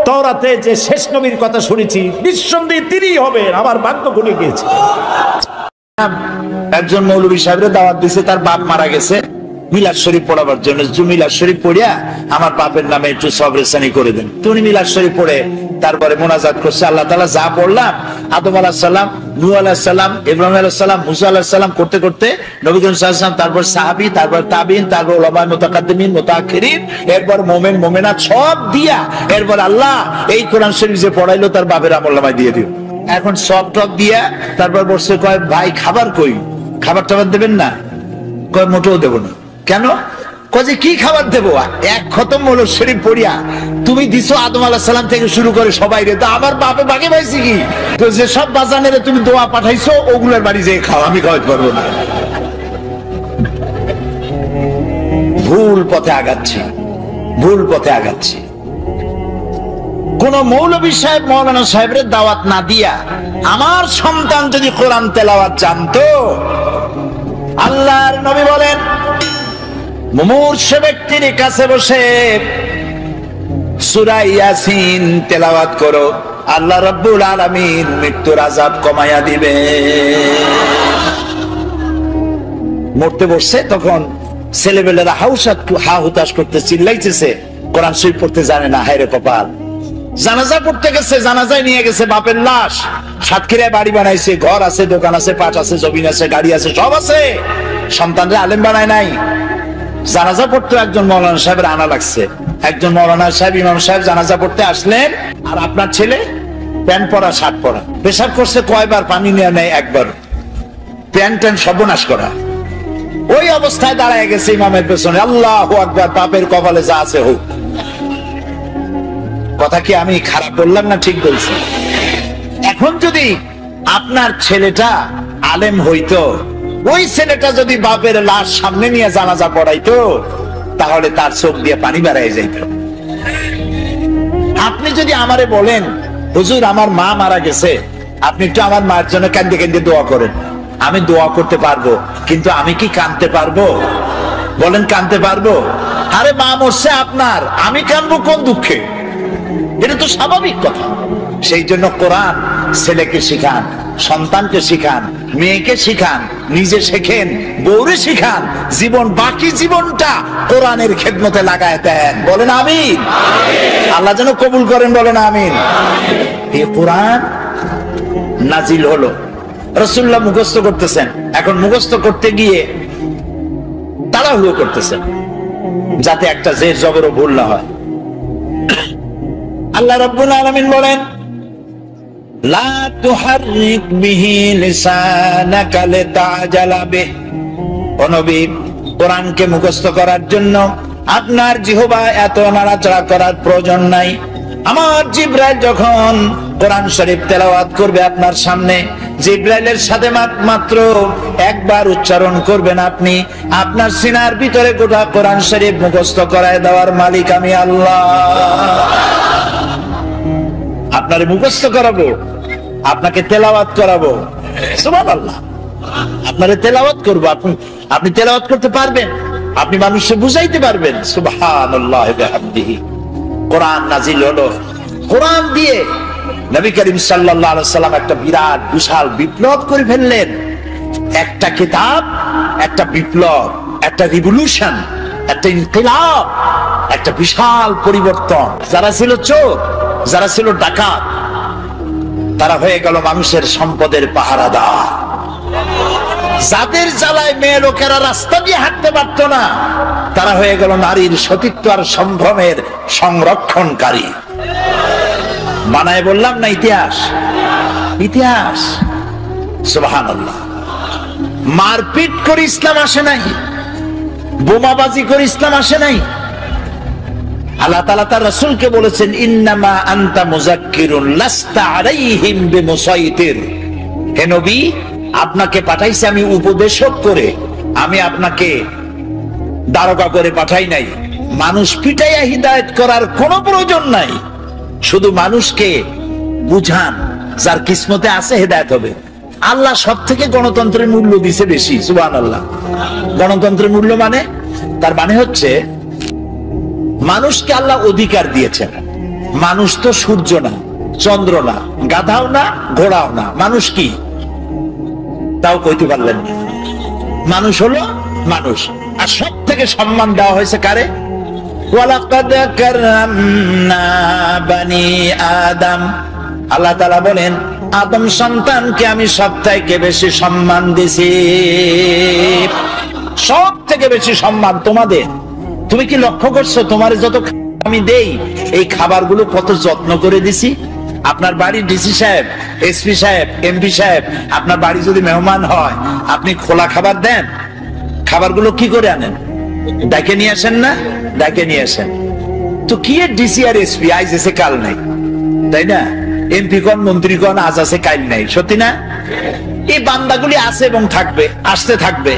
তাওরাতে যে শেষ নবীর কথা শুনেছি, নিঃসন্দেহে তিনিই হবেন, আমার ভাগ্য খুলে গিয়েছে। একজন মৌলভী সাহেবের দাওয়াত দিয়েছে, তার বাপ মারা গেছে, মিলাদ শরীফ পড়াবার জন্য। মিলাদ শরীফ পড়িয়া আমার বাপের নামে একটু সবরেসানি করে দেন। তুমি মিলাদ শরীফ পড়ে তারপরে মোনাজাত করছে, আল্লাহ তাআলা যা বললাম, আদম আলাইহিস সালাম, নূহ আলাইহিস সালাম, ইব্রাহিম আলাইহিস সালাম, মুসা আলাইহিস সালাম করতে করতে নবী করিম সাল্লাল্লাহু আলাইহি ওয়াসাল্লাম, তারপর সাহাবী, তারপর তাবিঈন, তারপর উলামা মুতাকাদ্দিমিন, মুতাআখিরিন, এরপর মুমিন মুমিনাত সব দিয়া, এরপর আল্লাহ এই কোরআন শরীফ যে পড়াইলো তার বাপের আমলনামায় দিয়ে দিও। এখন সব টপ দিয়া তারপর বসে কয়, ভাই খাবার কই, খাবার টাবার দেবেন না? কয়, মোটেও দেব না। কেন? কজি কি খাবার দেবো? এক খতম হলো শরীফ পড়িয়া তুমি দিছো আদম আলাইহিস সালাম থেকে শুরু করে সবাই রে, তো আমার বাপে বাকি পাইছি কি? তো যে সব বাজানেরে তুমি দোয়া পাঠাইছো ওগুলোর বাড়ি যেয়ে খাও, আমি খাওয়াতে পারবো না। ভুল পথে আগাচ্ছি, ভুল পথে আগাচ্ছি। কোন মৌলভী সাহেব মৌলানা সাহেবের দাওয়াত না দিয়া আমার সন্তান যদি কোরআন তেলাওয়াত জানতো, আল্লাহর নবী বলেন মুমূর্ষ ব্যক্তির কাছে বসে সূরা ইয়াসিন তেলাওয়াত করো, আল্লাহ রাব্বুল আলামিন মৃত্যুর আযাব কমায়া দিবে। মরতে বসছে তখন ছেলেবেলেরা হা হুতাশ করতে চিল্লাইতেছে, কোরআন শরীফ পড়তে জানে না, হায়রে কপাল। জানাজা পড়তে গেছে, জানাজায় নিয়ে গেছে বাপের লাশ, সাতক্ষীরায় বাড়ি বানাইছে, ঘর আছে, দোকান আছে, পাট আছে, জমিন আছে, গাড়ি আছে, সব আছে, সন্তানরা আলেম বানায় নাই। জানাজা পড়তে একজন মৌলানা সাহেবের আনা লাগছে, একজন মৌলানা সাহেব ইমাম সাহেব জানাজা পড়তে আসলেন, আর আপনার ছেলে প্যান্ট পরা শার্ট পরা, পেশাব করছে কয়বার, পানি নেওয়া নেই একবার, প্যান্ট ট্যান্ট সর্বনাশ করা, ওই অবস্থায় দাঁড়ায় গেছে ইমামের পেছনে, আল্লাহু আকবার, বাপের কপালে যা আছে হোক। কথা কি আমি খারাপ বললাম না ঠিক বলছি? এখন যদি আপনার ছেলেটা আলেম হইতো, ওই ছেলেটা যদি বাপের লাশ সামনে নিয়ে জানাজা পড়াইতো, তাহলে তার চোখ দিয়ে পানি বেরিয়ে যাইত। আপনি যদি আমারে বলেন হুজুর আমার মা মারা গেছে, আপনি একটু আমার মার জন্য কান্দে কান্দে দোয়া করেন, আমি দোয়া করতে পারবো, কিন্তু আমি কি কাঁদতে পারবো? বলেন কাঁদতে পারবো? আরে মা মরছে আপনার, আমি কাঁদবো কোন দুঃখে? এটা তো স্বাভাবিক কথা। সেই জন্য কোরআন ছেলেকে শিখান, সন্তানকে শিখান, মেয়েকে শিখান, নিজে শেখেন, বউরে শিখান, জীবন বাকি জীবনটা কোরআনের খেদমতে লাগায় দেন। বলেন আমিন। আল্লাহ যেন কবুল করেন, বলেন আমিন। এই কোরআন নাজিল হলো, রাসূলুল্লাহ মুখস্থ করতেছেন, এখন মুখস্থ করতে গিয়ে তাড়াহুড়ো করতেছেন যাতে একটা জের জবরও ভুল না হয়। আল্লাহ রাব্বুল আলামিন বলেন লা তুহাররিক বিহি লিসানাকা লিতাজালা বিহি, ও নবী কোরআনকে মুখস্থ করার জন্য আপনার জিহ্বা এত নাড়াচাড়া করার প্রয়োজন নাই। আমার জিবরাইল যখন কোরআন শরীফ তেলাওয়াত করবে আপনার সামনে, জিবরাইলের সাথে মাত্র একবার উচ্চারণ করবেন আপনি, আপনার সিনার ভিতরে গোটা কোরআন শরীফ মুখস্থ করায় দেওয়ার মালিক আমি আল্লাহ। আপনারে মুখস্থ করাবো, আপনাকে তেলাওয়াত করাবো, সুবহানাল্লাহ। আপনারে তেলাওয়াত করবো, আপনি তেলাওয়াত করতে পারবেন, আপনি মানুষকে বুঝাইতে পারবেন। সুবহানাল্লাহ বিহামদিহি। কোরআন নাজিল হলো, কোরআন দিয়ে নবী করিম সাল্লাল্লাহু আলাইহি ওয়াসাল্লাম একটা বিরাট বিশাল বিপ্লব করে ফেললেন। একটা কিতাব, একটা বিপ্লব, একটা রিভলিউশন, একটা ইনকিলাব, একটা বিশাল পরিবর্তন। যারা ছিল চোর, যারা ছিল ডাকাত, তারা হয়ে গেল মানুষের সম্পদের পাহারাদার। যাদের জ্বালায় মেয়ে লোকেরা রাস্তা দিয়ে হাঁটতে পারত না, তারা হয়ে গেল নারীর সতীত্ব আর সম্ভ্রমের সংরক্ষণকারী। বানায় বললাম না ইতিহাস, ইতিহাস। সুবহানাল্লাহ। মারপিট করে ইসলাম আসে নাই, বোমাবাজি করে ইসলাম আসে নাই। আল্লাহ তাআলা তার রাসূলকে বলেছেন ইন্নামা আনতা মুযাক্কিরুন লাস্তা আলাইহিম বিমুসাইতির। হে নবী, আপনাকে পাঠাইছি আমি উপদেশক করে, আমি আপনাকে দারোগা করে পাঠাই নাই। মানুষ পিটাইয়া হিদায়াত করার কোনো প্রয়োজন নাই, শুধু মানুষকে বুঝান, যার কিসমতে আছে হেদায়েত হবে। আল্লাহ সব থেকে গণতন্ত্রের মূল্য দিছে বেশি। সুবহানাল্লাহ। গণতন্ত্রের মূল্য মানে, তার মানে হচ্ছে মানুষকে আল্লাহ অধিকার দিয়েছেন। মানুষ তো সূর্য না, চন্দ্র না, গাধাও না, ঘোড়াও না। মানুষ কি তাও কইতে পারলেন না। মানুষ হলো মানুষ। আর সব থেকে সম্মান দেওয়া হয়েছে কারে? ওয়ালাকাদ কাররামনা বানি আদম। আল্লাহ তাআলা বলেন আদম সন্তানকে আমি সব থেকে বেশি সম্মান দিছি। সব থেকে বেশি সম্মান তোমাদের। তুমি কি লক্ষ্য করছো তোমারে যত আমি দেই, এই খাবারগুলো কত যত্ন করে দিছি? আপনার বাড়ির ডিসি সাহেব, এসপি সাহেব, এমপি সাহেব, আপনার বাড়ি যদি মেহমান হয়, আপনি খোলা খাবার দেন? খাবারগুলো কি করে আনেন? ডাকে নিয়ে আসেন না, ডাকে নিয়ে আসেন। তো কি এর ডিসি আর এসপি আইজ এসে কাল নাই, তাই না? এমপি কোন মন্ত্রী কোন আজ আছে কাল নাই, সত্যি না? এই বান্দাগুলি আছে এবং থাকবে, আসতে থাকবে।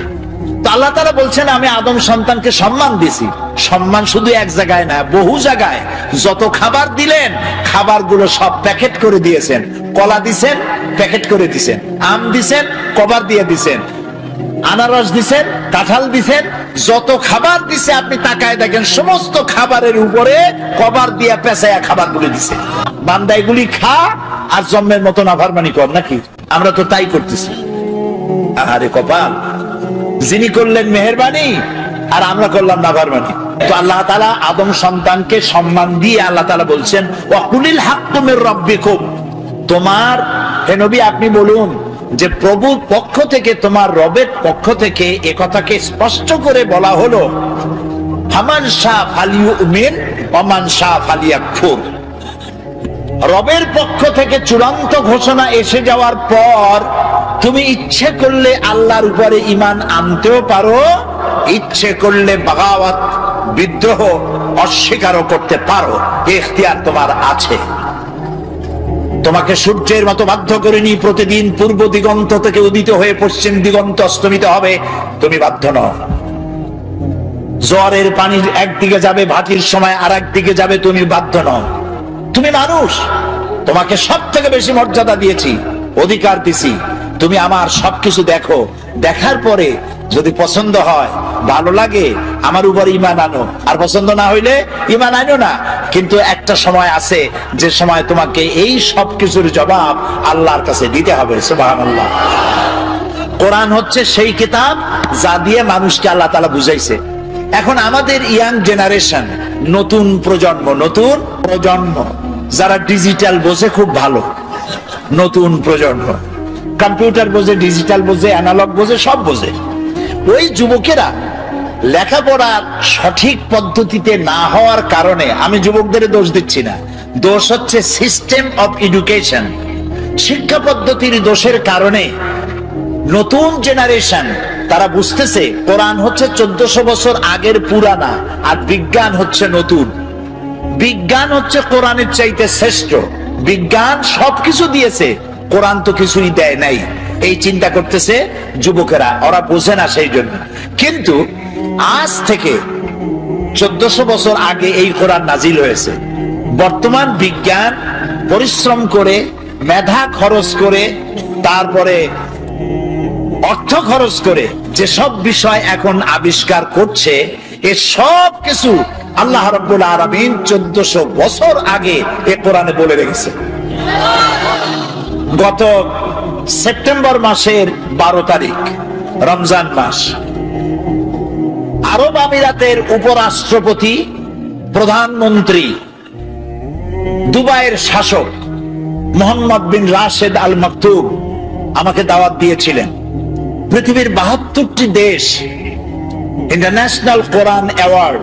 তো আল্লাহ তাআলা বলছেন আমি আদম সন্তানকে সম্মান দিছি। সম্মান শুধু এক জায়গায় না, বহু জায়গায়। যত খাবার দিলেন খাবারগুলো সব প্যাকেট করে দিয়েছেন। কলা দিছেন, প্যাকেট করে দিছেন। আম দিছেন, কভার দিয়ে দিছেন। আনারস দিছেন, কাঁঠাল দিছেন। যত খাবার দিছে আপনি তাকায় দেখেন সমস্ত খাবারের উপরে কভার দিয়ে পেঁচায়া খাবারগুলি দিছে। বান্দা এগুলি খা আর জন্মের মতো নাফরমানি কর নাকি? আমরা তো তাই করতেছি। আরে কপাল, যিনি করলেন মেহেরবানি আর আমরা করলাম নাফরমানি। তো আল্লাহ তাআলা আদম সন্তানকে সম্মান দিয়ে আল্লাহ তাআলা বলছেন ওয়াকুলিল হাক্কু মির রাব্বিকুম, তোমার হে নবী আপনি বলুন যে প্রভুর পক্ষ থেকে, তোমার রবের পক্ষ থেকে এ কথাকে স্পষ্ট করে বলা হলো ফামান শাআ ফালিউমিন ওয়া মান শাআ ফালিয়াকফুর। রবের পক্ষ থেকে চূড়ান্ত ঘোষণা এসে যাওয়ার পর তুমি ইচ্ছে করলে আল্লাহর উপরে ঈমান আনতেও পারো, ইচ্ছে করলে বাগাওয়াত, বিদ্রোহ, অস্বীকারও করতে পারো। ইখতিয়ার তোমার আছে। তোমাকে সূর্যের মতো বাধ্য করিনি প্রতিদিন পূর্ব দিগন্ত থেকে উদিত হয়ে পশ্চিম দিগন্ত অস্তমিত হবে, তুমি বাধ্য নও। জোয়ারের পানি একদিকে যাবে, ভাটির সময় আর একদিকে যাবে, তুমি বাধ্য নও। তুমি মানুষ, তোমাকে সব থেকে বেশি মর্যাদা দিয়েছি, অধিকার দিছি। তুমি আমার সবকিছু দেখো, দেখার পরে যদি পছন্দ হয়, ভালো লাগে, আমার উপর ঈমান আনো, আর পছন্দ না হইলে ঈমান আনো না। কিন্তু একটা সময় আছে যে সময় তোমাকে এই সব কিছুর জবাব আল্লাহর কাছে দিতে হবে। সুবহানাল্লাহ। কোরআন হচ্ছে সেই কিতাব যা দিয়ে মানুষকে আল্লাহ তাআলা বুঝাইছে। এখন আমাদের ইয়াং জেনারেশন, নতুন প্রজন্ম যারা ডিজিটাল বোঝে খুব ভালো, নতুন প্রজন্ম কম্পিউটার বোঝে, ডিজিটাল বোঝে, অ্যানালগ বোঝে, সব বোঝে। ওই যুবকেরা লেখাপড়ার সঠিক পদ্ধতিতে না হওয়ার কারণে, আমি যুবকদের দোষ দিচ্ছি না, দোষ হচ্ছে সিস্টেম অফ এডুকেশন, শিক্ষা পদ্ধতির দোষের কারণে নতুন জেনারেশন তারা বুঝতেছে কোরআন হচ্ছে 1400 বছর আগের পুরানা, আর বিজ্ঞান হচ্ছে নতুন। বিজ্ঞান হচ্ছে কোরআনের চাইতে শ্রেষ্ঠ। বিজ্ঞান সবকিছু দিয়েছে, কোরআন তো কিছুই দেয় নাই। এই চিন্তা করতেছে যুবকেরা, ওরা বোঝে না সেই জন্য। কিন্তু আজ থেকে 1400 বছর আগে এই কোরআন নাজিল হয়েছে। বর্তমান বিজ্ঞান পরিশ্রম করে, মেধা খরচ করে, তারপরে অর্থ খরচ করে যেসব বিষয় এখন আবিষ্কার করছে, এ সব কিছু আল্লাহ রাব্বুল আলামিন 1400 বছর আগে এ কোরআনে বলে রেখেছে। গত সেপ্টেম্বর মাসের 12 তারিখ, রমজান মাস, আরব আমিরাতের উপরাষ্ট্রপতি, প্রধানমন্ত্রী, দুবাইয়ের শাসক মোহাম্মদ বিন রাশেদ আল মাকতুম আমাকে দাওয়াত দিয়েছিলেন। পৃথিবীর 72টি দেশ ইন্টারন্যাশনাল কোরআন অ্যাওয়ার্ড,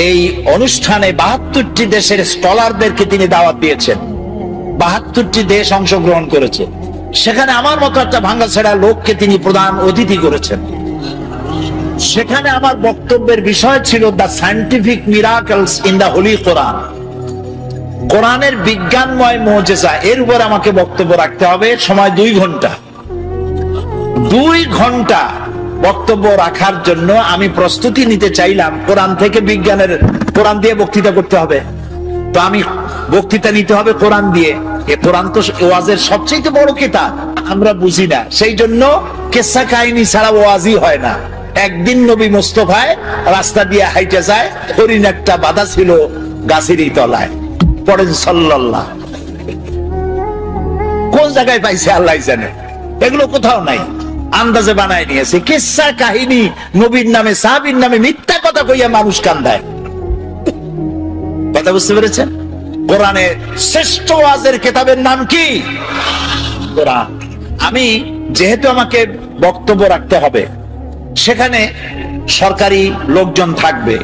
এই অনুষ্ঠানে 72টি দেশের স্কলারদেরকে তিনি দাওয়াত দিয়েছেন। 72টি দেশ অংশগ্রহণ করেছে। সেখানে আমার মতো একটা ভাঙ্গাছেড়া লোককে তিনি প্রধান অতিথি করেছেন। সেখানে আমার বক্তব্যের বিষয় ছিল the scientific miracles in the holy Quran, কোরআনের বিজ্ঞানময় মুজিজা। এর উপর আমাকে বক্তব্য রাখতে হবে, সময় 2 ঘন্টা। 2 ঘন্টা বক্তব্য রাখার জন্য আমি প্রস্তুতি নিতে চাইলাম। কোরআন থেকে বিজ্ঞানের, কোরআন দিয়ে বক্তৃতা করতে হবে, তো আমি বক্তৃতা নিতে হবে কোরআন দিয়ে। এ কোরআন তো ওয়াজের সবচেয়ে বড় কিতাব, আমরা বুঝি না, সেই জন্য কিসসা কাহিনী ছাড়া ওয়াজই হয় না। একদিন নবী মুস্তাফায় রাস্তা দিয়ে হাইটে যায়, হরিণ একটা বাধা ছিল গাছেরই তলায়, পড়েন সাল্লাল্লাহ। কোন জায়গায় পাইছে আল্লাহ জানে, এগুলো কোথাও নাই, আন্দাজে বানায় নিয়েছে। কিসসা কাহিনী নবীর নামে, সাহাবীর নামে মিথ্যা কথা কইয়া মানুষ কান্দায়। কথা বুঝতে পেরেছেন? কোরআনের শ্রেষ্ঠ ওয়াজের কিতাবের নাম কি? কোরআন। আমি যেহেতু আমাকে বক্তব্য রাখতে হবে, সেখানে সরকারি লোকজন থাকবে।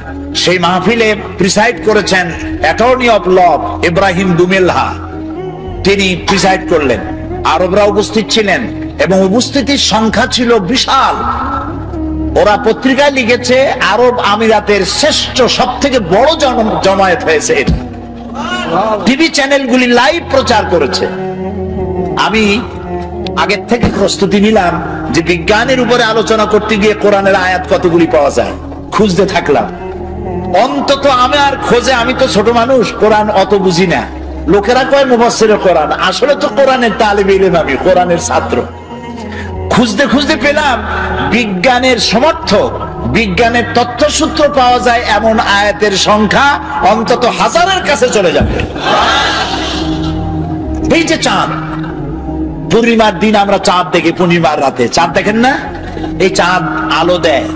সেই মাহফিলে প্রিসাইড করেছেন অ্যাটর্নি অফ ল ইব্রাহিম দুমেলহা, তিনি প্রিসাইড করলেন। আরবরা উপস্থিত ছিলেন এবং উপস্থিতির সংখ্যা ছিল বিশাল। ওরা পত্রিকায় লিখেছে আরব আমিরাতের শ্রেষ্ঠ সব থেকে বড় জমায়েত হয়েছে এটা। টিভি চ্যানেলগুলি লাইভ প্রচার করেছে। আমি আগের থেকে প্রস্তুতি নিলাম যে বিজ্ঞানের উপরে আলোচনা করতে গিয়ে কোরআনের আয়াত কতগুলি পাওয়া যায়, খুঁজতে থাকলাম। অন্তত আমার খোঁজে, আমি তো ছোট মানুষ, কোরআন অত বুঝি না। লোকেরা কয় মুফাসসিরে কোরআন, আসলে তো কোরআনের তালিব ইলম, আমি কোরআনের ছাত্র। খুঁজতে খুঁজতে পেলাম বিজ্ঞানের সমর্থক, বিজ্ঞানের তথ্যসূত্র পাওয়া যায় এমন আয়াতের সংখ্যা অন্তত 1000-এর কাছে চলে যাবে। এই যে চাঁদ, পূর্ণিমার দিন আমরা চাঁদ দেখি, পূর্ণিমার রাতে চাঁদ দেখেন না? এই চাঁদ আলো দেয়।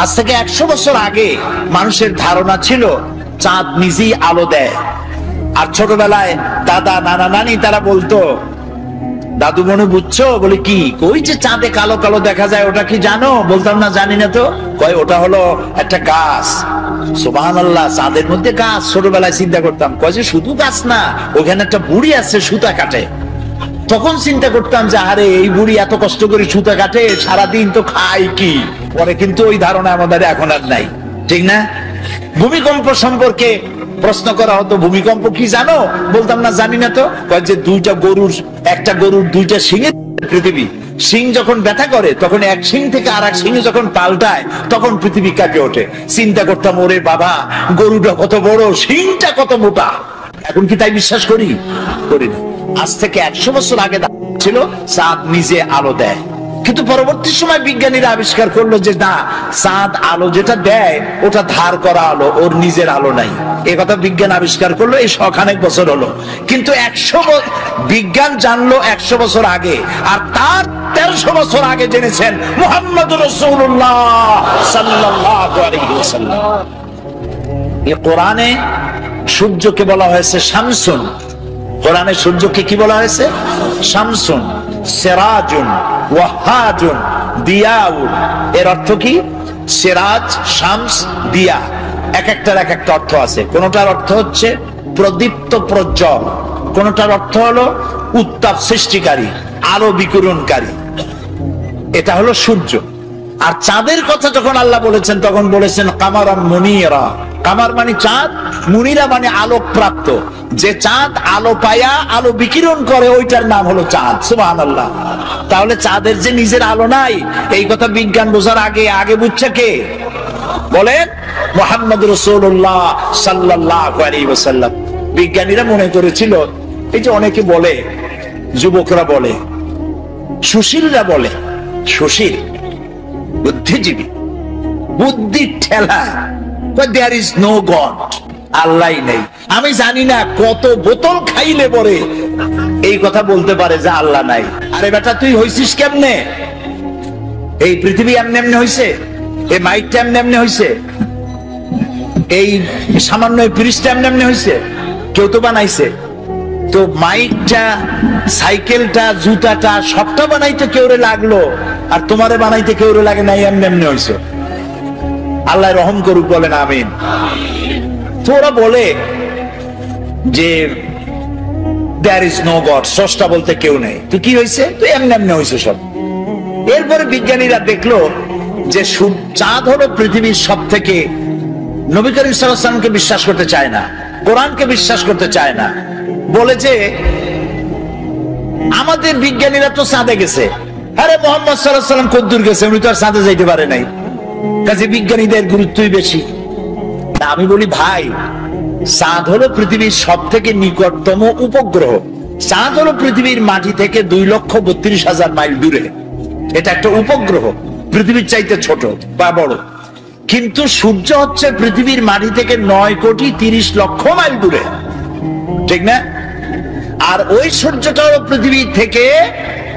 আজ থেকে 100 বছর আগে মানুষের ধারণা ছিল চাঁদ নিজেই আলো দেয়। আর ছোটবেলায় দাদা নানা নানি তারা বলতো, দাদু মনে বুঝছো? বলে কি? ওই যে চাঁদে কালো কালো দেখা যায়, ওটা কি জানো? বলতাম না, জানি না তো। কয় ওটা হলো একটা গাছ। সুবহানাল্লাহ, চাঁদের মধ্যে গাছ। ছোটবেলায় চিন্তা করতাম, কয় যে শুধু গাছ না, ওখানে একটা বুড়ি আছে সুতা কাটে। তখন চিন্তা করতাম যে আরে এই বুড়ি এত কষ্ট করে সুতা কাটে, সারাদিন তো খায় কি? পরে কিন্তু ওই ধারণা আমাদের এখন আর নাই, ঠিক না? ভূমিকম্প সম্পর্কে প্রশ্ন করা হতো, ভূমিকম্প কি জানো? বলতাম না, জানি না তো। যে একটা গরুর 2টা শিঙের পৃথিবী, শিং যখন ব্যথা করে তখন এক শিং থেকে আর এক শিং যখন পাল্টায় তখন পৃথিবী কাঁপে ওঠে। চিন্তা করতাম, ওরে বাবা, গরুটা কত বড়, শিংটা কত মোটা। এখন কি তাই বিশ্বাস করি? করি না। আজ থেকে 100 বছর আগে ছিল চাঁদ নিজে আলো দেয়। কিন্তু পরবর্তী সময় বিজ্ঞানীরা আবিষ্কার করলো যে না, চাঁদ আলো যেটা দেয় ওটা ধার করা আলো, ওর নিজের আলো নাই। এ কথা বিজ্ঞান আবিষ্কার করলো এই শখানেক বছর হলো। কিন্তু বিজ্ঞান জানলো 100 বছর আগে, আর তার 1300 বছর আগে জেনেছেন মুহাম্মদুর রাসূলুল্লাহ সাল্লাল্লাহু আলাইহি ওয়াসাল্লাম। এই কোরআনে সূর্যকে বলা হয়েছে শামসুন। কোরআনে সূর্যকে কি বলা হয়েছে? শামসুন, সিরাজুন, ওয়াহাজুন, দিয়াউন। এর অর্থ কি? সিরাজ, শামস, দিয়া, এক একটার এক একটা অর্থ আছে। কোনটার অর্থ হচ্ছে প্রদীপ্ত প্রজ্জ্বল, কোনটার অর্থ হলো উত্তাপ সৃষ্টিকারী, আলো বিকিরণকারী। এটা হলো সূর্য। আর চাঁদের কথা যখন আল্লাহ বলেছেন তখন বলেছেন কামারান মুনিরা। কামার মানে চাঁদ, মুনিরা মানে আলোক প্রাপ্ত। যে চাঁদ আলো পায়া আলো বিকিরণ করে ওইটার নাম হলো চাঁদ। সুবহানাল্লাহ। তাহলে চাঁদের যে নিজের আলো নাই, এই কথা বিজ্ঞান বোঝার আগে বুঝছে কে? বলেন, মুহাম্মদুর রাসূলুল্লাহ সাল্লাল্লাহু আলাইহি ওয়াসাল্লাম। বিজ্ঞানীরা মনে করেছিল, এই যে অনেকে বলে, যুবকরা বলে, সুশীলরা বলে, সুশীল বুদ্ধিজীবী, বুদ্ধির ঠেলা, there is no God, আল্লাহ নেই। আমি জানি না কত বোতল খাইলে পরে এই কথা বলতে পারে যে আল্লাহ নাই। আরে বেটা, তুই হইছিস কেমনে? এই পৃথিবী এমনি এমনি হইছে? এই মাইকটা এমনি এমনি হইছে? এই সামান্য ব্রিজটা এমনি এমনি হইছে? কেউ তো বানাইছে। তো মাইকটা, সাইকেলটা, জুতাটা সবটা বানাইতে কেউরে লাগলো, আর তোমারে বানাইতে কেউরে লাগে নাই, এমনি এমনি হইছে। আল্লাহ রহম করুক, বলেন আমিন। তো ওরা বলে যে there is no God, স্রষ্টা বলতে কেউ নেই। তো কি হয়েছে? তো এমনি এমনি হয়েছে সব। এরপরে বিজ্ঞানীরা দেখলো যে চাঁদ হলো পৃথিবীর সব থেকে, নবী করিম সাল্লাল্লাহু আলাইহি ওয়াসাল্লামকে বিশ্বাস করতে চায় না, কোরআনকে বিশ্বাস করতে চায় না। বলে যে আমাদের বিজ্ঞানীরা তো চাঁদে গেছে। আরে মুহাম্মদ সাল্লাল্লাহু আলাইহি ওয়াসাল্লাম কদ্দুর গেছে? উনি তো আর চাঁদে যাইতে পারে নাই, কাজে বিজ্ঞানীদের গুরুত্বই বেশি। আমি বলি, ভাই, চাঁদ হলো পৃথিবীর সব থেকে নিকটতম উপগ্রহ। চাঁদ হলো পৃথিবীর মাটি থেকে 2,32,000 মাইল দূরে। এটা একটা উপগ্রহ, পৃথিবীর চাইতে ছোট বা বড়। কিন্তু সূর্য হচ্ছে পৃথিবীর মাটি থেকে 9,30,00,000 মাইল দূরে, ঠিক না? আর ওই সূর্যটা হলো পৃথিবীর থেকে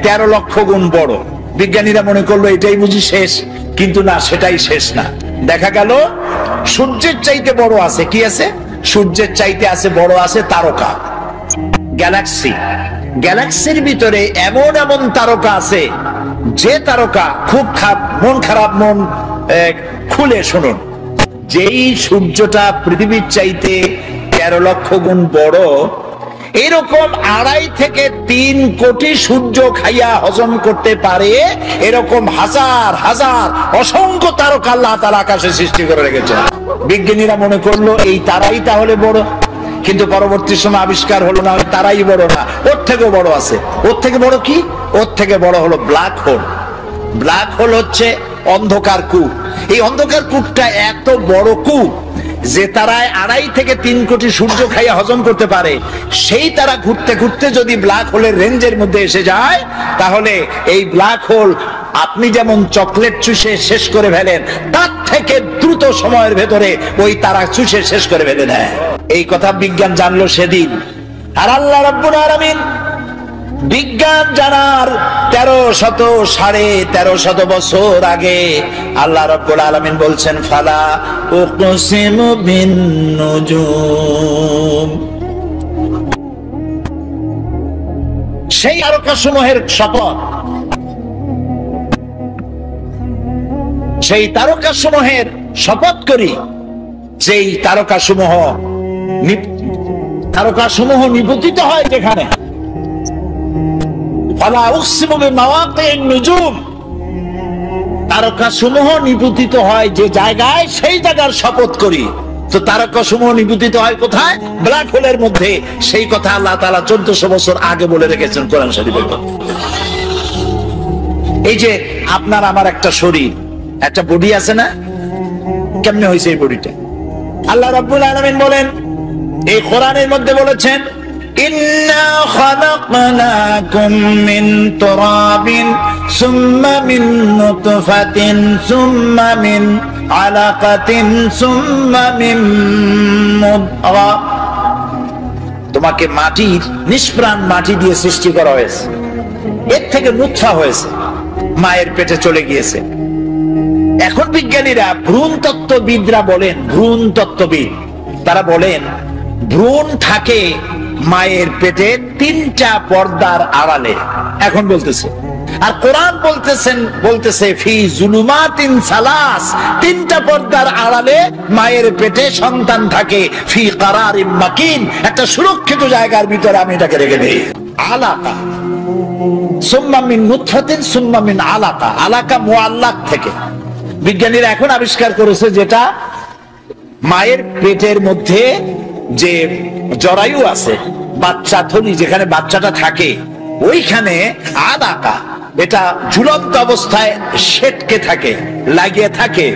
13 লক্ষ গুণ বড়। বিজ্ঞানীরা মনে করলো এটাই বুঝি শেষ, কিন্তু না, সেটাই শেষ না। দেখা গেল সূর্যের চাইতে বড় আছে। কি আছে? সূর্যের চাইতে আছে বড় আছে তারকা, গ্যালাক্সি। গ্যালাক্সির ভিতরে এমন এমন তারকা আছে, যে তারকা খুব মন খারাপ, মন খুলে শুনুন, যেই সূর্যটা পৃথিবীর চাইতে 13 লক্ষ গুণ বড়, এরকম 2.5 থেকে 3 কোটি সূর্য খাইয়া হজম করতে পারে এরকম হাজার হাজার অসংখ্য তারকা আল্লাহ তাআলা আকাশে সৃষ্টি করে রেখেছেন। বিজ্ঞানীরা মনে করলো এই তারাই তাহলে বড়, কিন্তু পরবর্তী সময় আবিষ্কার হলো না, তারাই বড় না, ওর থেকেও বড় আছে। ওর থেকে বড় কি? ওর থেকে বড় হলো ব্ল্যাক হোল। ব্ল্যাক হোল হচ্ছে অন্ধকার কূপ। এই অন্ধকার কূপটা এত বড় কূপ যে তারায় 2.5 থেকে 3 কোটি সূর্য খাইয়া হজম করতে পারে। সেই তারা ঘুরতে ঘুরতে যদি ব্ল্যাক হোলের রেঞ্জের মধ্যে এসে যায়, তাহলে এই ব্ল্যাক হোল আপনি যেমন চকলেট চুষে শেষ করে ফেলেন, তার থেকে দ্রুত সময়ের ভেতরে ওই তারা চুষে শেষ করে ফেলে দেয়। এই কথা বিজ্ঞান জানলো সেদিন। আর আল্লাহ রাব্বুল আলামিন বিজ্ঞান জানার 1300 বছর আগে আল্লাহ রাব্বুল আলামিন বলছেন, ফালা উকসিমু বিন নুজুম, সেই তারকাসমূহের শপথ, সেই তারকাসমূহের শপথ করি যেই তারকাসমূহ নিপতিত হয় যেখানে। ফালা উকসিমু বিমাওয়াকিন নুজুম, তারকাসমূহ নিপতিত হয় যে জায়গায়, সেই জায়গার শপথ করি। তো তারকাসমূহ নিপতিত হয় কোথায়? ব্ল্যাক হোলের মধ্যে। সেই কথা আল্লাহ তাআলা 1400 বছর আগে বলে রেখেছেন কোরআন শরীফে। এই যে আপনার আমার একটা শরীর, একটা বডি আছে না? কেমনে হয়েছে এই বডিটা? আল্লাহ রাব্বুল আলামিন বলেন, এই কোরআনের মধ্যে বলেছেন, ইন্না খালাকনাকুম মিন তুরাবিন সুম্মা মিন নুতফাতিন সুম্মা মিন আলাকাতিন সুম্মা মিন মুদগা। তোমাকে মাটির, নিষ্প্রাণ মাটি দিয়ে সৃষ্টি করা হয়েছে, এর থেকে নুতফা হয়েছে, মায়ের পেটে চলে গিয়েছে। এখন বিজ্ঞানীরা, ভ্রূণ তত্ত্ববিদরা বলেন, ভ্রূণ তত্ত্ববিদ তারা বলেন ভ্রূণ থাকে মায়ের পেটে 3টা পর্দার আড়ালে। এখন বলতেছে, আর কোরআন বলতেছে ফি জুলুমাতিন সালাস, 3টা পর্দার আড়ালে মায়ের পেটে সন্তান থাকে, ফি কারারিম মাকিন, একটা সুরক্ষিত জায়গার ভিতরে আমি এটাকে রেখে দেই। আলাকা, সুম্মা মিন নুতফাতিন সুম্মা মিন আলাকা, আলাকা মুআল্লাক থেকে। বিজ্ঞানীরা এখন আবিষ্কার করেছে যেটা মায়ের পেটের মধ্যে যে জরায়ু আছে, বাচ্চা থলি যেখানে বাচ্চাটা থাকে, ওইখানে আলাকা, এটা ঝুলন্ত অবস্থায় সেটকে থাকে, লাগিয়ে থাকে,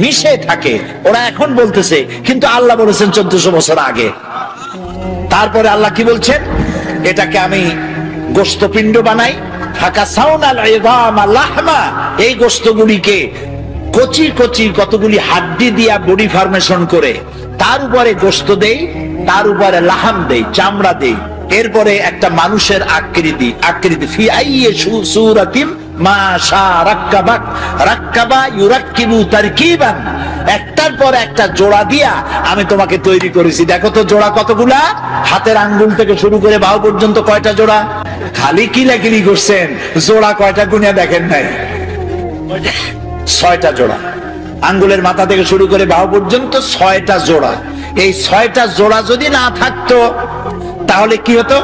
মিশে থাকে। ওরা এখন বলতেছে, কিন্তু আল্লাহ বলেছেন 1400 বছর আগে। তারপরে আল্লাহ কি বলছেন? এটাকে আমি গোশতপিণ্ড বানাই, ফাকাসাউনাল ইযামা লাহমা, এই গোশতগুলিকে কচি কচি কতগুলি হাড্ডি দিয়া বডি ফরমেশন করে তার উপরে গোশত দেই, তার উপরে লাহাম দেই, চামড়া দেই, এরপরে একটা মানুষের আকৃতি ফি আইয়ি সূরাতিম মা শা রাক্কাবাক, রাক্কাবা ইউরাক্কিবু তারকিবান, একটার পর একটা জোড়া দিয়া আমি তোমাকে তৈরি করেছি। দেখো তো জোড়া কতগুলা, হাতের আঙ্গুল থেকে শুরু করে বাহু পর্যন্ত কয়টা জোড়া? খালি কিলাকিলি করছেন, জোড়া কয়টা গুনিয়া দেখেন নাই? 6টা জোড়া। আঙ্গুলের মাথা থেকে শুরু করে বাহু পর্যন্ত 6টা জোড়া। এই 6টা জোড়া যদি না থাকতো তাহলে কি হতো?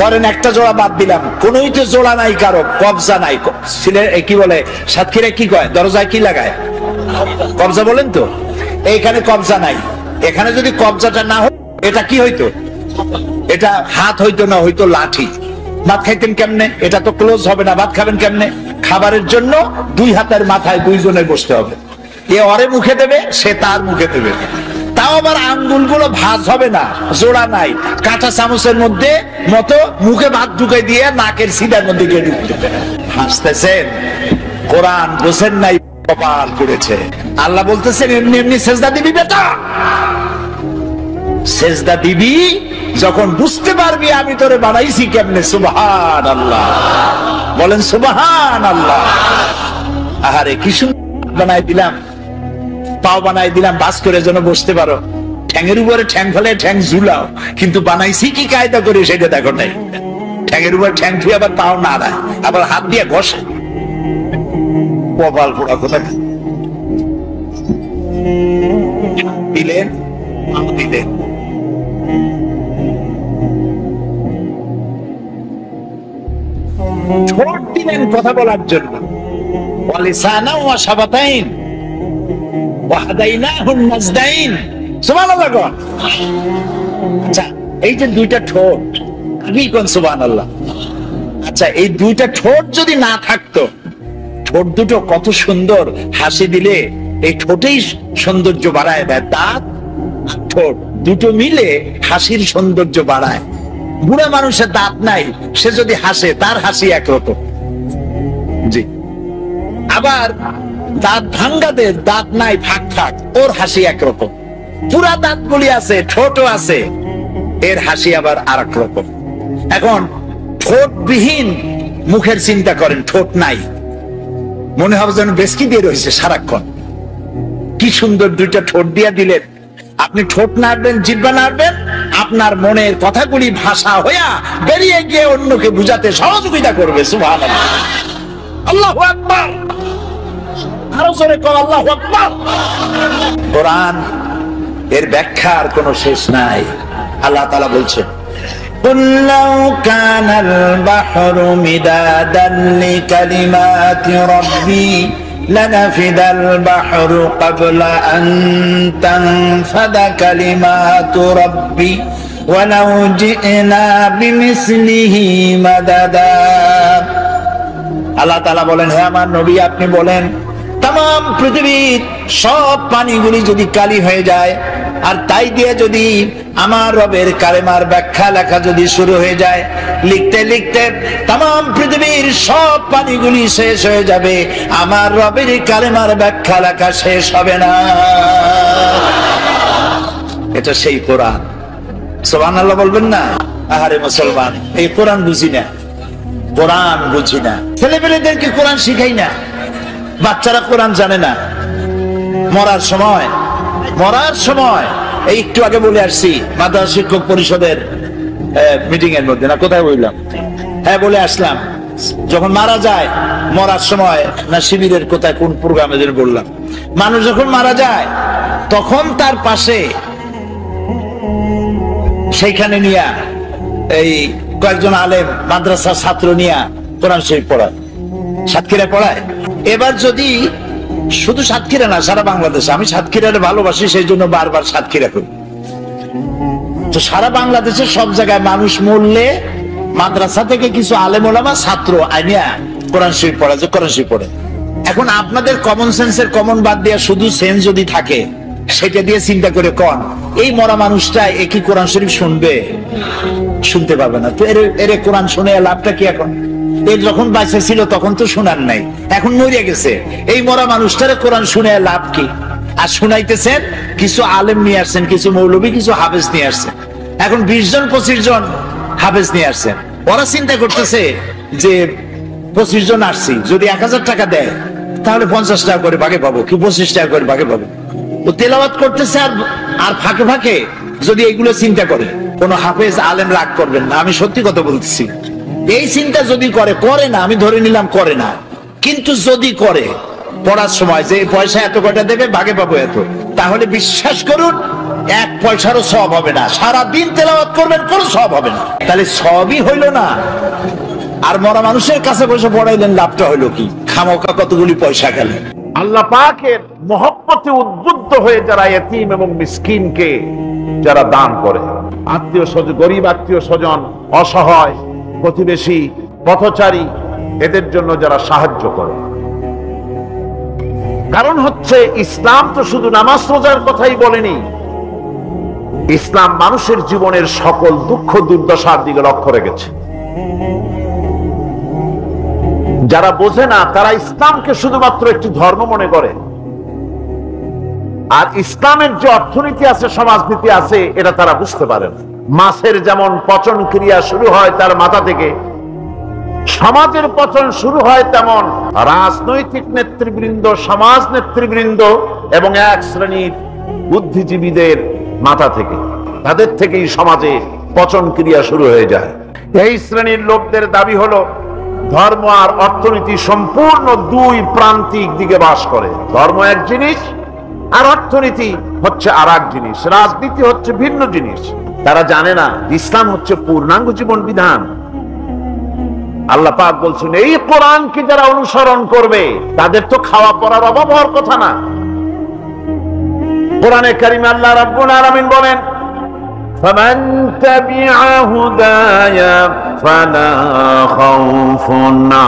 ধরেন একটা জোড়া বাদ দিলাম, কোনোই তো জোড়া নাই, কারো কবজা নাই। কি বলে সাতক্ষীরায় কি কয়? দরজায় কি লাগায়? কবজা বলেন তো। এইখানে কবজা নাই। এখানে যদি কবজাটা না হতো, এটা কি হইতো? এটা হাত হইতো না, হইতো লাঠি। ভাত খাইতেন কেমনে? এটা তো ক্লোজ হবে না, ভাত খাবেন কেমনে? খাবারের জন্য 2 হাতের মাথায় 2 জনে বসতে হবে। এ ওরে মুখে দেবে, সে তার মুখে দেবে। তাও আবার আঙ্গুলগুলো ভাঁজ হবে না, জোড়া নাই। কাঁটা চামচের মধ্যে মতো মুখে ভাত ঢুকে দিয়ে নাকের সিধার মধ্যে গিয়ে ঢুকতে। হাসতেছেন, কোরআন বোঝেন নাই, কপাল করেছে। আল্লাহ বলতেছেন এমনি এমনি সেজদা দিবি বেটা, সেজদা দিবি যখন বুঝতে পারবি আমি তোরে বানাইছি কেমনে। সুবহানাল্লাহ, বলেন সুবহানাল্লাহ। আহারে কি সুন্দর বানাই দিলাম, পাও বানাই দিলাম বাস করে যেন বসতে পারো। ঠ্যাঙের উপরে ঠ্যাং ফেলে ঠ্যাং ঝুলাও, কিন্তু বানাইছি কি কায়দা করে সেটা দেখো নাই। ঠ্যাঙের উপরে ঠ্যাং ধুয়ে আবার পাও নাড়ায়, আবার হাত দিয়ে ঘষে। কপাল পোড়া কোথা দিলেন দিলেন। ঠোঁট দিলেন কথা বলার জন্য, ওয়ালিসানা ওয়া শাফাতাইন ওয়া হাদাইনাহুন নাজদাইন। সুবহানাল্লাহ। আচ্ছা, এই যে দুইটা ঠোঁট, কি কোন সুবহানাল্লাহ। আচ্ছা, এই দুইটা ঠোঁট যদি না থাকতো, ঠোঁট দুটো কত সুন্দর, হাসি দিলে এই ঠোঁটেই সৌন্দর্য বাড়ায় দেয়। দাঁত ঠোঁট দুটো মিলে হাসির সৌন্দর্য বাড়ায়। বুড়া মানুষের দাঁত নাই, সে যদি হাসে তার হাসি একরকম। জি, আবার দাঁত ভাঙ্গাদের দাঁত নাই, ফাঁক ফাঁক, ওর হাসি একরকম। পুরা দাঁত গুলি আছে, ঠোঁটও আছে, এর হাসি আবার আর এক রকম। এখন ঠোঁটবিহীন মুখের চিন্তা করেন, ঠোঁট নাই, মনে হবে যেন বেসকি দিয়ে রয়েছে সারাক্ষণ। কি সুন্দর দুইটা ঠোঁট দিয়া দিলেন। আপনি ঠোঁট নাড়বেন, জিহ্বা নাড়বেন, আপনার মনের কথাগুলি ভাষা হইয়া বেরিয়ে গিয়ে অন্যকে বুঝাতে সহযোগিতা করবে। সুবহানাল্লাহ। আল্লাহু আকবার। আরো জোরে কর আল্লাহু আকবার। কোরআন এর ব্যাখ্যার কোনো শেষ নাই। আল্লাহ তাআলা বলছেন, قُلْ لَوْ كَانَ الْبَحْرُ مِدَادًا لِكَلِمَاتِ رَبِّي لَنَفِدَ الْبَحْرُ قَبْلَ أَن تَنفَدَ كَلِمَاتُ رَبِّي وَلَوْ جِئْنَا بِمِثْلِهِ مَدَدًا। আল্লাহ তাআলা বলেন, হে আমার নবী, আপনি বলেন, তাম পৃথিবীর সব পানিগুলি যদি কালি হয়ে যায়, আর তাই দিয়ে যদি আমার রবের কালেমার ব্যাখ্যা লেখা যদি শুরু হয়ে যায়, লিখতে লিখতে তাম পৃথিবীর সব পানিগুলি শেষ হয়ে যাবে, আমার রবের কালেমার ব্যাখ্যা লেখা শেষ হবে না। এটা সেই কোরআন। সুবহানাল্লাহ বলবেন না? আহারে মুসলমান, এই কোরআন বুঝি না, কোরআন বুঝি না। ছেলেপেলেদেরকে কোরআন শিখাই না, বাচ্চারা কোরআন জানে না। মরার সময় এই একটু আগে বলে আসছি মাদ্রাসা শিক্ষক পরিষদের মিটিং এর মধ্যে, না কোথায় বললাম, হ্যাঁ বলে আসলাম, যখন মারা যায়, মরার সময় না শিবিরের কোথায় কোন প্রোগ্রামে যেন বললাম, মানুষ যখন মারা যায় তখন তার পাশে সেইখানে নিয়া এই কয়েকজন আলেম মাদ্রাসার ছাত্র নিয়া কোরআন শরীফ পড়ায়, সাতক্ষীরা পড়ায়। এবার যদি শুধু সাতক্ষীরা না, সারা বাংলাদেশে, আমি সাতক্ষীরারে ভালোবাসি সেই জন্য বারবার সাতক্ষীরা করি, তো সারা বাংলাদেশের সব জায়গায় মানুষ মরলে মাদ্রাসা থেকে কিছু আলেম ওলামা ছাত্র আইনিয়া কোরআন শরীফ পড়া, যে কোরআন শরীফ পড়ে। এখন আপনাদের কমন সেন্সের কমন বাদ দিয়া শুধু সেন্স যদি থাকে, সেটা দিয়ে চিন্তা করে কোন এই মরা মানুষটা একই কোরআন শরীফ শুনবে? শুনতে পারবে না। তো এর কোরআন শুনে লাভটা কি? এখন এর যখন বাইসে ছিল তখন তো শোনার নাই, এখন মরিয়া গেছে, এই মরা মানুষটারে কোরআন শুনে লাভ কি? আর শুনাইতেছেন কিছু আলেম নিয়ে আসছেন, কিছু মৌলবী, কিছু হাফেজ নিয়ে আসছেন। এখন 20 জন 25 জন হাফেজ নিয়ে আসছেন। ওরা চিন্তা করতেছে যে 25 জন আসছি, যদি 1000 টাকা দেয় তাহলে 50 টাকা করে ভাগে পাবো, কি 25 টাকা করে ভাগে পাবো। ও তেলাওয়াত করতেছে, আর ফাঁকে ফাঁকে যদি এগুলো চিন্তা করে, কোন হাফেজ আলেম রাগ করবেন না, আমি সত্যি কথা বলতেছি। এই চিন্তা যদি করে না, আমি ধরে নিলাম করে না, কিন্তু যদি করে পড়ার সময় যে পয়সা এত কয়টা দেবে, ভাগে পাবো এত, তাহলে বিশ্বাস করুন 1 পয়সারও সওয়াব হবে না। সারা দিন তেলাওয়াত করবেন, কোনো সওয়াব হবে না। তাহলে সবই হইল না, আর মরা মানুষের কাছে বসে পড়াইলেন, লাভটা হইলো কি? খামোকা কতগুলি পয়সা গেল। আল্লাহ পাকের মহব্বতে উদ্বুদ্ধ হয়ে যারা ইতিম এবং মিসকিনকে যারা দান করে, আত্মীয় স্বজন, গরিব আত্মীয় স্বজন, অসহায় প্রতিবেশী, পথচারী, এদের জন্য যারা সাহায্য করে। কারণ হচ্ছে ইসলাম তো শুধু নামাজ রোজার কথাই বলেনি, ইসলাম মানুষের জীবনের সকল দুঃখ দুর্দশার দিকে লক্ষ্য রেখেছে। যারা বোঝে না তারা ইসলামকে শুধুমাত্র একটি ধর্ম মনে করে, আর ইসলামের যে অর্থনীতি আছে, সমাজনীতি আছে, এটা তারা বুঝতে পারে না। মাছের যেমন পচন ক্রিয়া শুরু হয় তার মাথা থেকে, সমাজের পচন শুরু হয় তেমন রাজনৈতিক নেতৃবৃন্দ, সমাজ নেতৃবৃন্দ এবং এক শ্রেণীর বুদ্ধিজীবীদের মাথা থেকে, তাদের থেকেই সমাজে পচন ক্রিয়া শুরু হয়ে যায়। এই শ্রেণীর লোকদের দাবি হলো ধর্ম আর অর্থনীতি সম্পূর্ণ দুই প্রান্তিক দিকে বাস করে। ধর্ম এক জিনিস আর অর্থনীতি হচ্ছে আর এক জিনিস, রাজনীতি হচ্ছে ভিন্ন জিনিস। তারা জানে না ইসলাম হচ্ছে পূর্ণাঙ্গ জীবন বিধান। আল্লাহ পাক বলছেন এই কোরআনকে যারা অনুসরণ করবে তাদের তো খাওয়া পড়ার অভাব হওয়ার কথা না। কোরআনে কারিমে আল্লাহ রাব্বুল আলামিন বলেন فمن تبع هداي فلا خوف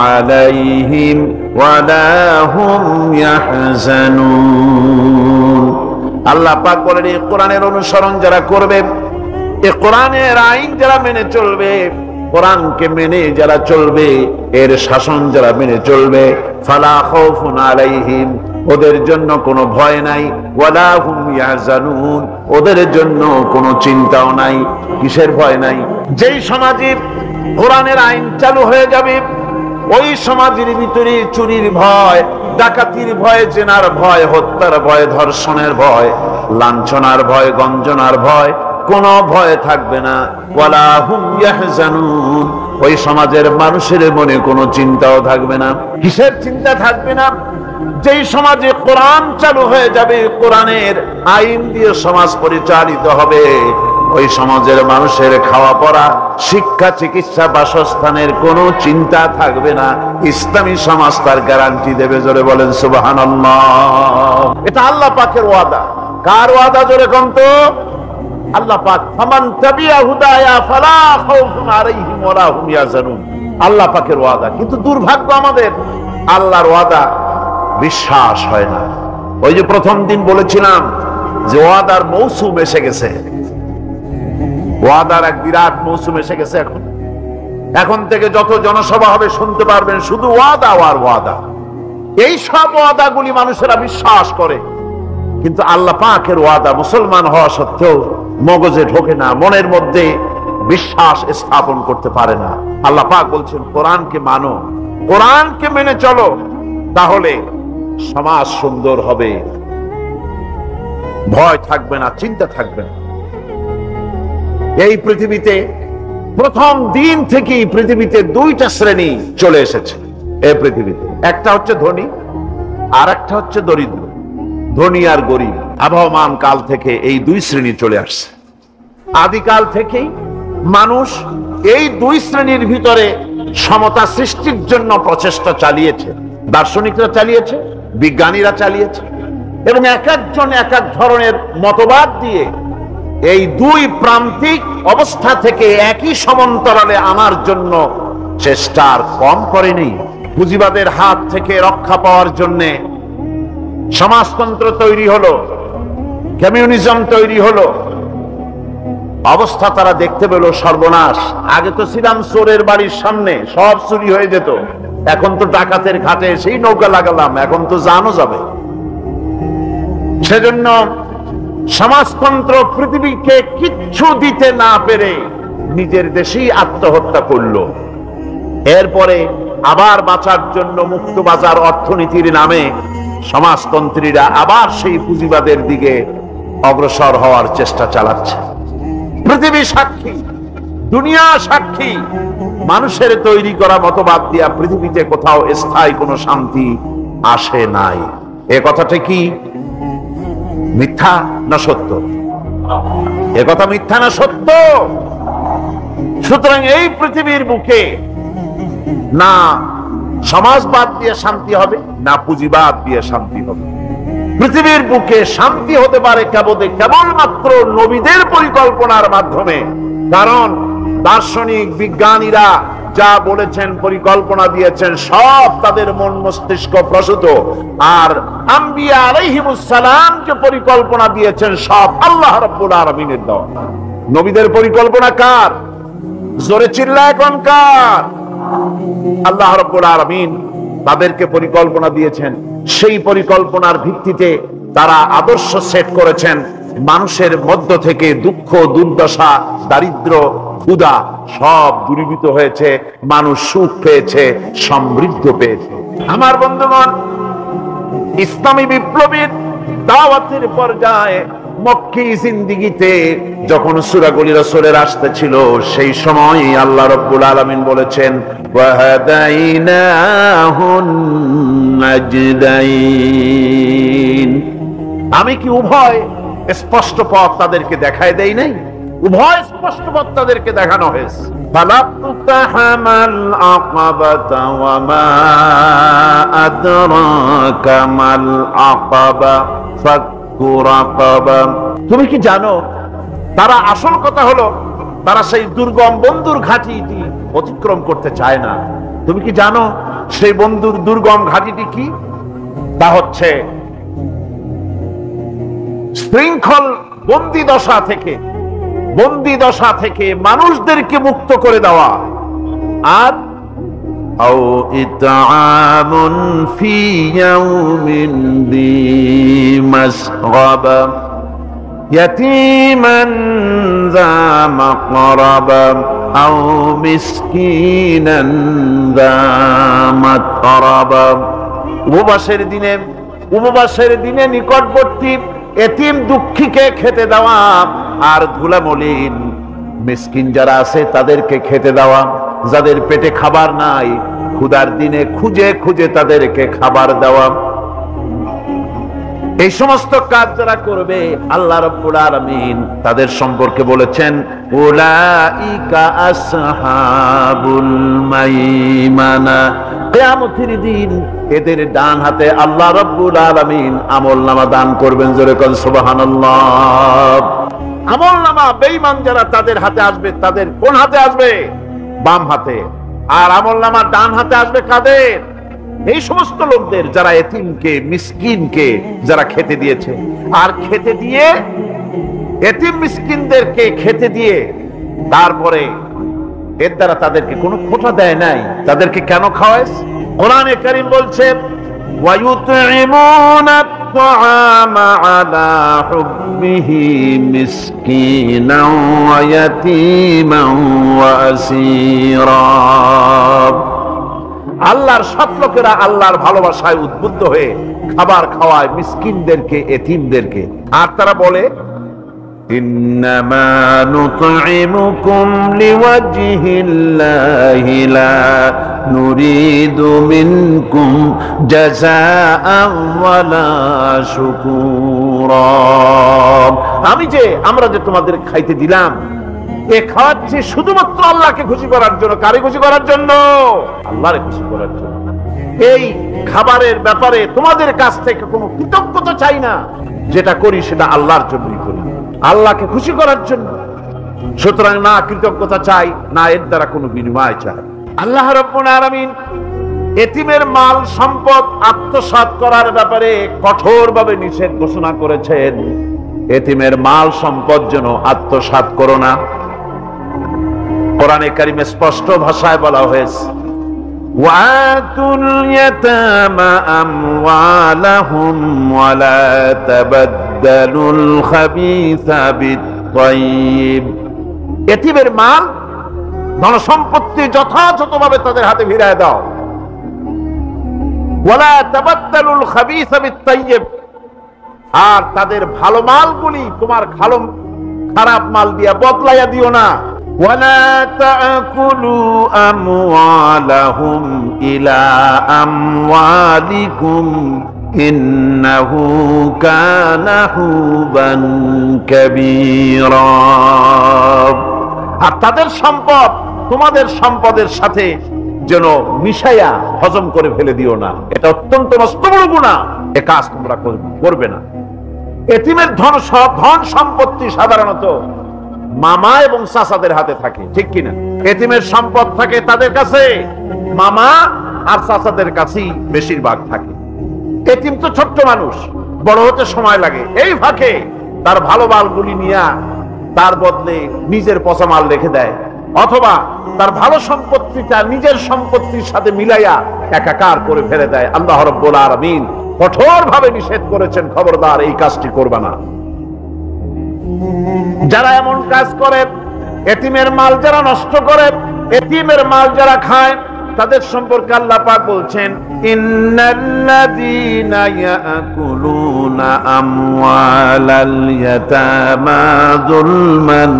عليهم ولا هم يحزنون। আল্লাহ পাক বলেন এই কোরআনের অনুসরণ যারা করবে, এই কোরআনের আইন যারা মেনে চলবে, কোরআনকে মেনে যারা চলবে, এর শাসন যারা মেনে চলবে, ফালা খাউফুন আলাইহিম, ওদের জন্য কোনো ভয় নাই, ওয়ালা হুম ইয়াহজানুন, ওদের জন্য কোনো চিন্তাও নাই। কিসের ভয় নাই? যেই সমাজে কোরআনের আইন চালু হয়ে যাবে ওই সমাজের ভিতরে চুরির ভয়, ডাকাতির ভয়, জেনার ভয়, হত্যার ভয়, ধর্ষণের ভয়, লাঞ্ছনার ভয়, গঞ্জনার ভয়, কোনো ভয় থাকবে না। ওয়ালা হুম ইয়াহজানুন, ওই সমাজের মানুষের মনে কোনো চিন্তাও থাকবে না। কিসের চিন্তা থাকবে না? যেই সমাজে কোরআন চালু হয়ে যাবে, কোরআনের আইন দিয়ে সমাজ পরিচালিত হবে, ওই সমাজের মানুষের খাওয়া পড়া, শিক্ষা, চিকিৎসা, বাসস্থানের কোনো চিন্তা থাকবে না। ইসলামী সমাজ তার গ্যারান্টি দেবে। জোরে বলেন সুবহানাল্লাহ। এটা আল্লাহ পাকের ওয়াদা। কার ওয়াদা? জোরে কোন তো? আল্লাহ পাক ফামান তাবিয়া হুদায়া ফালা খাউফুন আলাইহিম ওয়ালা হুম ইয়াহজানুন, আল্লাহ পাকের ওয়াদা। কিন্তু দুর্ভাগ্য আমাদের, আল্লাহর ওয়াদা বিশ্বাস হয় না। ওই যে প্রথম দিন বলেছিলাম যে ওয়াদার মৌসুম এসে গেছে, ওয়াদার এক বিরাট মৌসুম এসে গেছে। এখন থেকে যত জনসভা হবে শুনতে পারবেন শুধু ওয়াদা আর ওয়াদা। এই সব ওয়াদাগুলি মানুষেরা বিশ্বাস করে, কিন্তু আল্লাহ পাকের ওয়াদা মুসলমান হওয়া সত্ত্বেও মগজে ঢোকে না, মনের মধ্যে বিশ্বাস স্থাপন করতে পারে না। আল্লাহ পাক বলছেন কোরআনকে মানো, কোরআনকে মেনে চলো, তাহলে সমাজ সুন্দর হবে, ভয় থাকবে না, চিন্তা থাকবে না। এই পৃথিবীতে প্রথম দিন থেকেই পৃথিবীতে দুইটা শ্রেণী চলে এসেছে। এই পৃথিবীতে একটা হচ্ছে ধনী আর একটা হচ্ছে দরিদ্র। ধনী আর গরিব আবহমান কাল থেকে এই দুই শ্রেণী চলে আসছে। আদিকাল থেকেই মানুষ এই দুই শ্রেণীর ভিতরে সমতা সৃষ্টির জন্য প্রচেষ্টা চালিয়েছে। দার্শনিকরা চালিয়েছে, বিজ্ঞানীরা চালিয়েছে, এবং এক একজন এক এক ধরনের মতবাদ দিয়ে এই দুই প্রান্তিক অবস্থা থেকে একই সমান্তরালে আনার জন্য চেষ্টা আর কম করেনি। পুঁজিবাদের হাত থেকে রক্ষা পাওয়ার জন্য সমাজতন্ত্র তৈরি হলো, কমিউনিজম তৈরি হলো। অবস্থা তারা দেখতে পেল সর্বনাশ। আগে তো ছিলাম চোরের বাড়ির সামনে, সব চুরি হয়ে যেত, এখন তো ডাকাতের ঘাটে সেই নৌকা লাগালাম, এখন তো জানো যাবে। সেজন্য সমাজতন্ত্র পৃথিবীকে কিচ্ছু দিতে না পেরে নিজের দেশেই আত্মহত্যা করলো। এরপরে আবার বাঁচার জন্য মুক্ত বাজার অর্থনীতির নামে সমাজতন্ত্রীরা আবার সেই পুঁজিবাদের দিকে অগ্রসর হওয়ার চেষ্টা চালাচ্ছে। পৃথিবী সাক্ষী, দুনিয়া সাক্ষী, মানুষের তৈরি করা মতবাদ দিয়া পৃথিবীতে কোথাও স্থায়ী কোনো শান্তি আসে নাই। এ কথাটা কি মিথ্যা না সত্য? এ কথা মিথ্যা না সত্য? সুতরাং এই পৃথিবীর বুকে না সমাজবাদ দিয়ে শান্তি হবে, না পুঁজিবাদ দিয়ে শান্তি হবে। পৃথিবীর বুকে শান্তি হতে পারে কেবলমাত্র নবীদের পরিকল্পনার মাধ্যমে। কারণ দার্শনিক বিজ্ঞানীরা যা বলেছেন, পরিকল্পনা দিয়েছেন, সব তাদের মন মস্তিষ্ক প্রসূত। আর আম্বিয়া আলাইহিমুস সালাম যে পরিকল্পনা দিয়েছেন, সব আল্লাহ রাব্বুল আলামিনের দেওয়া। নবীদের পরিকল্পনা কার? জোরে চিল্লা এখন কার? আল্লাহ রাব্বুল আলামিন তাদেরকে পরিকল্পনা দিয়েছেন। সেই পরিকল্পনার ভিত্তিতে তারা আদর্শ সেট করেছেন। মানুষের মধ্য থেকে দুঃখ, দুর্দশা, দারিদ্র, ক্ষুধা সব দূরীভূত হয়েছে, মানুষ সুখ পেয়েছে, সমৃদ্ধ পেয়েছে। আমার বন্ধুগণ, ইসলামী বিপ্লবীর দাওয়াতের পর্যায়ে মক্কি জিন্দেগিতে যখন সূরাগুলি রাসূলের আসতেছিল, সেই সময় আল্লাহ রাব্বুল আলামিন বলেছেন ওয়াহাদাইনাহুন নাজদাইন, আমি কি উভয় স্পষ্ট পথ তাদেরকে দেখায় দেই নাই? উভয় স্পষ্টভাবে তাদেরকে দেখানো হয়েছে। ফালাক্তাহামাল আকাবাতা ওয়া মা আদরাকা মাল আকাবা ফাক্কু রাকাবা। তুমি কি জানো, তারা আসল কথা হলো তারা সেই দুর্গম বন্ধুর ঘাঁটিটি অতিক্রম করতে চায় না। তুমি কি জানো সেই বন্ধুর দুর্গম ঘাঁটিটি কি? তা হচ্ছে শৃঙ্খল বন্দী দশা থেকে মানুষদেরকে মুক্ত করে দেওয়া, আর আও ইতআমুন ফি ইয়াউমিন যী মাসগাবা ইয়াতীমান যা মাকরাবা আও মিসকিনান যা মাতরাবা। উপবাসের দিনে নিকটবর্তী এতিম দুঃখীকে খেতে দেওয়া, আর ধুলামলিন মিসকিন যারা আছে তাদেরকে খেতে দেওয়া। যাদের পেটে খাবার নাই, ক্ষুধার দিনে খুঁজে খুঁজে তাদেরকে খাবার দেওয়া। এই সমস্ত কাজ যারা করবে, আল্লাহ রাব্বুল আলামিন তাদের সম্পর্কে বলেছেন উলাইকা আসহাবুল মাইমানা। কিয়ামতের দিন এদের ডান হাতে আল্লাহ রাব্বুল আলামিন আমলনামা দান করবেন। জোরে কোন সুবহানাল্লাহ। আমলনামা বেঈমান যারা তাদের হাতে আসবে, তাদের কোন হাতে আসবে? বাম হাতে। আর আমলনামা ডান হাতে আসবে কাদের? এই সমস্ত লোকদের যারা এতিমকে মিসকিনকে যারা খেতে দিয়েছে, আর খেতে দিয়ে এতিম মিসকিনদেরকে খেতে দিয়ে তারপরে এর দ্বারা তাদেরকে কোনো খোঁটা দেয় নাই। তাদেরকে কেন খাওয়াইস? কোরআনে কারীম বলছে ওয়ায়ুতঈমুনা আত-তাআমা আলা হুব্বিহি মিসকিনান ওয়া ইয়াতীমান ওয়া আসীরা। আল্লাহর সৎ লোকেরা আল্লাহর ভালোবাসায় উদ্বুদ্ধ হয়ে খাবার খাওয়ায় মিসকিনদেরকে, এতিমদেরকে। আর তারা বলে ইন্নামা নুতঈমুকুম লিওয়াজহিল্লাহি লা নুরিদু মিনকুম জাযাআন ওয়ালা শুকুরা। আমরা যে তোমাদের খাইতে দিলাম, এ খাওয়াচ্ছি শুধুমাত্র আল্লাহকে খুশি করার জন্য। কারে খুশি করার জন্য? আল্লাহরে খুশি করার জন্য। এই খাবারের ব্যাপারে তোমাদের কাছ থেকে কোনো কৃতজ্ঞতা চাই না। যেটা করি সেটা আল্লাহর জন্যই করি, আল্লাহকে খুশি করার জন্য। সুতরাং না কৃতজ্ঞতা চাই, না এর দ্বারা কোনো বিনিময় চাই। আল্লাহ রাব্বুল আলামিন এতিমের মাল সম্পদ আত্মসাৎ করার ব্যাপারে কঠোরভাবে নিষেধ ঘোষণা করেছেন। এতিমের মাল সম্পদ যেন আত্মসাৎ করো না। কোরআনে কারিমে স্পষ্ট ভাষায় বলা হয়েছে ওয়াতুল ইয়াতামা আমওয়ালাহুম ওয়া লা তাবাদদালুল খাবিসা বিত-তাইয়্যিব। এতিমের মাল ধন সম্পত্তি যথাযথভাবে তাদের হাতে ফিরিয়ে দাও। ওয়া লা তাবাদদালুল খাবিসা বিত-তাইয়্যিব। আর তাদের ভালো মালগুলি তোমার খারাপ মাল দিয়া বদলাইয়া দিও না। ولا تأكلوا أموالهم إلى أموالكم إنه كان حوبا كبيرا। আর তাদের সম্পদ তোমাদের সম্পদের সাথে যেন মিশাইয়া হজম করে ফেলে দিও না। এটা অত্যন্ত মস্ত বড় গুনাহ। এ কাজ তোমরা করবে না। এতিমের ধন সম্পত্তি সাধারণত মামা এবং চাচাদের হাতে থাকে, ঠিক কিনা? এতিমের সম্পদ থাকে তাদের কাছে, মামা আর চাচাদের কাছেই বেশিরভাগ থাকে। এতিম তো ছোট্ট মানুষ, বড় হতে সময় লাগে। এই ফাঁকে তার ভালো মালগুলি নিয়ে তার বদলে নিজের পচা মাল রেখে দেয়, অথবা তার ভালো সম্পত্তিটা নিজের সম্পত্তির সাথে মিলাইয়া একাকার করে ফেলে দেয়। আল্লাহ রাব্বুল আলামিন কঠোরভাবে নিষেধ করেছেন, খবরদার এই কাজটি করবে না। যারা এমন কাজ করে, এতিমের মাল যারা নষ্ট করে, এতিমের মাল যারা খায়, তাদের সম্পর্কে আল্লাহ পাক বলছেন ইন্নাল্লাযীনা ইয়াকুলুনা আমওয়ালাল ইয়াতামা যুলমান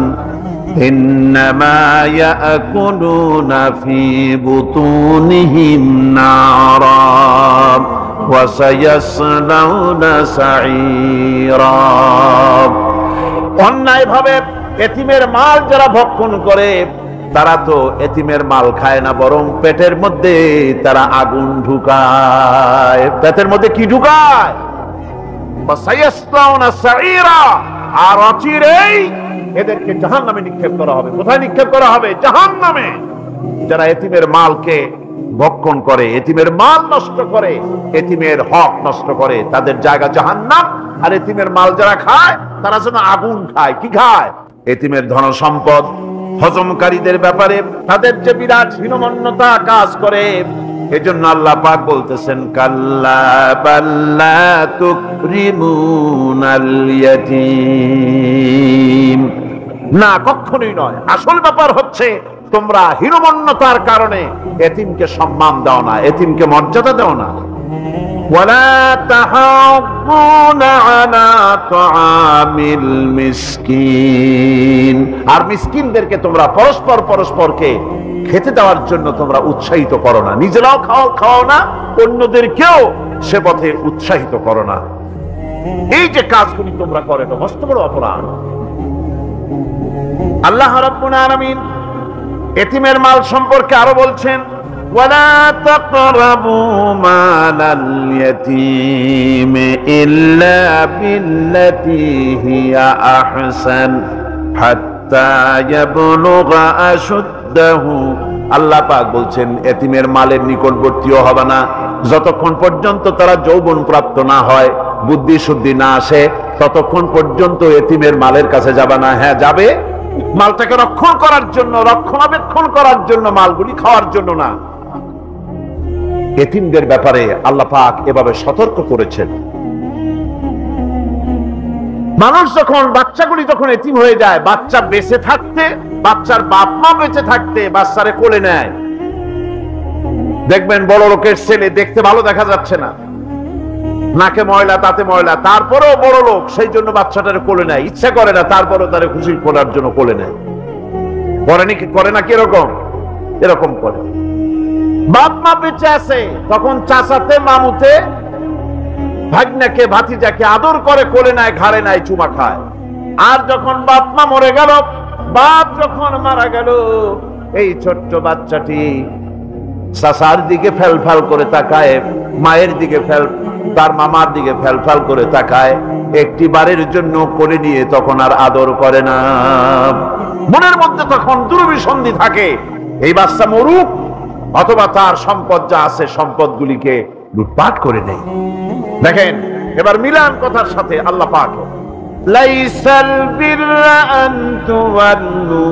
ইন্নামা ইয়াকুলুনা ফি বুতুনিহিম নারা ওয়া সায়াসলাউনা সাঈরা। অন্যায়ভাবে এতিমের মাল যারা ভক্ষণ করে তারা তো এতিমের মাল খায় না, বরং পেটের মধ্যে তারা আগুন ঢুকায়। পেটের মধ্যে কি ঢুকায়? আর অচিরেই এদেরকে জাহান্নামে নিক্ষেপ করা হবে। কোথায় নিক্ষেপ করা হবে? জাহান্নামে। যারা এতিমের মালকে ভক্ষণ করে, এতিমের মাল নষ্ট করে, এতিমের হক নষ্ট করে, তাদের জায়গা জাহান্নাম। আর এতিমের মাল যারা খায় তারা যেন আগুন খায়। কি খায়? এতিমের ধন সম্পদ হজমকারীদের ব্যাপারে তাদের যে বিরাট হীনমন্যতা কাজ করে। এজন্য আল্লাহ পাক বলতেছেন, কাল্লা বাল্লা তুকরিমুনাল ইয়াতীম। না, কখনোই নয়। আসল ব্যাপার হচ্ছে তোমরা হীনমন্যতার কারণে এতিমকে সম্মান দাও না, এতিমকে মর্যাদা দাও না। ওয়ালা তাহাব্বুনা আলা তাআমিল মিসকিন। আর মিসকিনদেরকে তোমরা পরস্পরকে খেতে দেওয়ার জন্য তোমরা উৎসাহিত করো না। নিজেরাও খাও না, অন্যদেরকেও সে পথে উৎসাহিত করো না। এই যে কাজগুলি তোমরা করো, এটা মস্ত বড় অপরাধ। আল্লাহ রাব্বুল আলামিন এতিমের মাল সম্পর্কে আরো বলছেন, ওয়ালা তাকরাবু মালাল ইয়াতীম ইল্লা বিল্লাতী হিয়া আহসান হাত্তা ইয়াবলুগা আশুদ্দাহু। আল্লাহ পাক বলছেন, এতিমের মালের নিকটবর্তীও হবে না যতক্ষণ পর্যন্ত তারা যৌবন প্রাপ্ত না হয়, বুদ্ধি শুদ্ধি না আসে, ততক্ষণ পর্যন্ত এতিমের মালের কাছে যাবে না। হ্যাঁ, যাবে মালটাকে রক্ষণ করার জন্য, রক্ষণাবেক্ষণ করার জন্য, মালগুলি খাওয়ার জন্য না। এতিমদের ব্যাপারে আল্লাহ পাক এভাবে সতর্ক করেছেন। মানুষ যখন, বাচ্চাগুলি যখন এতিম হয়ে যায়, বাচ্চা বেঁচে থাকতে, বাচ্চার বাপ মা বেঁচে থাকতে বাচ্চারে কোলে নেয়। দেখবেন বড় লোকের ছেলে দেখতে ভালো দেখা যাচ্ছে না, নাকে ময়লা, তাতে ময়লা, তারপরেও বড় লোক, সেই জন্য বাচ্চাটারে কোলে নেয়। ইচ্ছা করে না, তারপরেও তারে খুশি করার জন্য কোলে নেয়। করে না কি এরকম? এরকম করে। বাপ মা বেঁচে আছে, তখন চাচাতে, মামুতে, ভাগ্নাকে, ভাতিজাকে আদর করে কোলে নেয়, ঘাড়ে নেয়, চুমা খায়। আর যখন বাপ মা মরে গেল, বাপ যখন মারা গেল, এই ছোট্ট বাচ্চাটি চাচার দিকে ফেলফাল করে তাকায়, মায়ের দিকে তার মামার দিকে ফেলফাল করে তাকায়, একটি বারের জন্য কোলে নিয়ে তখন আর আদর করে না। মনের মধ্যে তখন দুর্বিসন্ধি থাকে, এই বাচ্চা মরুক অথবা তার সম্পদ যা আছে সম্পদগুলিকে লুটপাট করে নেয়। দেখেন এবার মিলান কথার সাথে আল্লাহ পাক, লাইসাল বিররা আন তুওয়াল্লু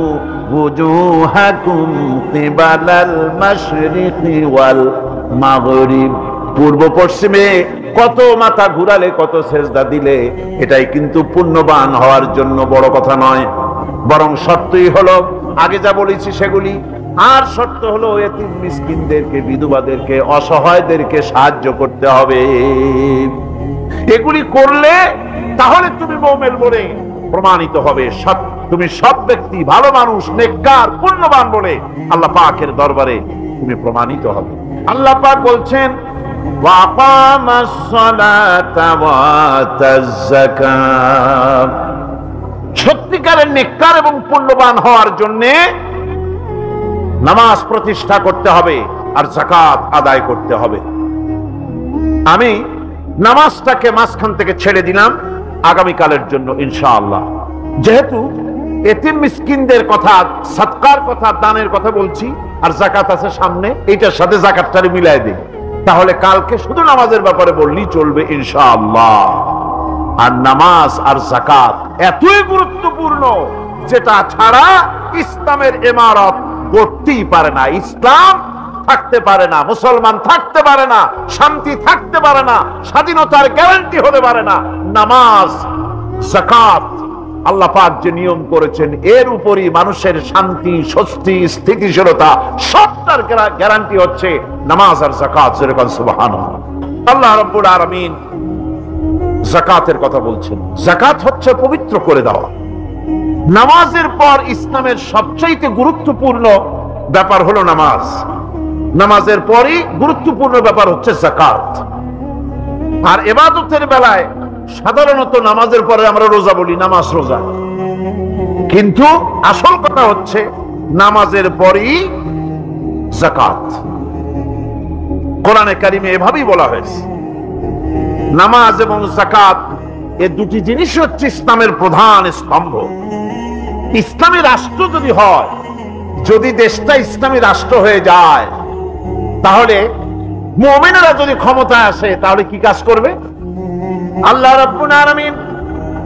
ওয়ুজুহাকুম কিবালাল মাশরিকি ওয়াল মাগরিব। পূর্ব পশ্চিমে কত মাথা ঘুরালে, কত সেজদা দিলে, এটাই কিন্তু পুণ্যবান হওয়ার জন্য বড় কথা নয়, বরং শর্তই হলো আগে যা বলেছি সেগুলি। আর শর্ত হলো এতিম মিসকিনদেরকে, বিধবাদেরকে, অসহায়দেরকে সাহায্য করতে হবে। এগুলি করলে তাহলে তুমি মুমিন বলে প্রমাণিত হবে, তুমি সব ব্যক্তি ভালো মানুষ, নেককার, পুণ্যবান বলে আল্লাহ পাকের দরবারে তুমি প্রমাণিত হবে। আল্লাহ পাক বলছেন, ওয়াকামাস সালাতা ওয়া আতাজ যাকাত। সত্যিকারের নেককার এবং পুণ্যবান হওয়ার জন্য নামাজ প্রতিষ্ঠা করতে হবে আর যাকাত আদায় করতে হবে। আমি নামাজটাকে মাঝখান থেকে ছেড়ে দিলাম আগামীকালের জন্য ইনশাআল্লাহ। যেহেতু এতিম মিসকিনদের কথা, সাদকার কথা, দানের কথা বলছি, আর যাকাত আছে সামনে, এইটার সাথে যাকাতটারে মিলাই দিই, তাহলে কালকে শুধু নামাজের ব্যাপারে বললেই চলবে ইনশাআল্লাহ। আর নামাজ আর যাকাত এতই গুরুত্বপূর্ণ, যেটা ছাড়া ইসলামের ইমারত করতেই পারে না, ইসলাম থাকতে পারে না, মুসলমান থাকতে পারে না, শান্তি থাকতে পারে না, স্বাধীনতার গ্যারান্টি হতে পারে না। নামাজ, যাকাত, আল্লাহ পাক যে নিয়ম করেছেন, এর উপরই মানুষের শান্তি, স্বস্তি, স্থিতিশীলতা সবটার গ্যারান্টি হচ্ছে নামাজ আর যাকাত। যেরকম সুবহানাল্লাহ। আল্লাহ রাব্বুল আলামিন যাকাতের কথা বলছেন। যাকাত হচ্ছে পবিত্র করে দেওয়া। নামাজের পর ইসলামের সবচাইতে গুরুত্বপূর্ণ ব্যাপার হলো নামাজ। নামাজের পরই গুরুত্বপূর্ণ ব্যাপার হচ্ছে যাকাত। আর ইবাদতের বেলায় সাধারণত নামাজের পরে আমরা রোজা বলি, নামাজ রোজা। কিন্তু আসল কথা হচ্ছে নামাজের পরই যাকাত। কোরআনে কারিমে এভাবেই বলা হয়েছে, নামাজ এবং যাকাত এই দুটি জিনিস হচ্ছে ইসলামের প্রধান স্তম্ভ। ইসলামী রাষ্ট্র যদি হয়, যদি দেশটা ইসলামী রাষ্ট্র হয়ে যায়, তাহলে মুমিনেরা যদি ক্ষমতায় আসে তাহলে কি কাজ করবে? আল্লাহ রাব্বুল আলামিন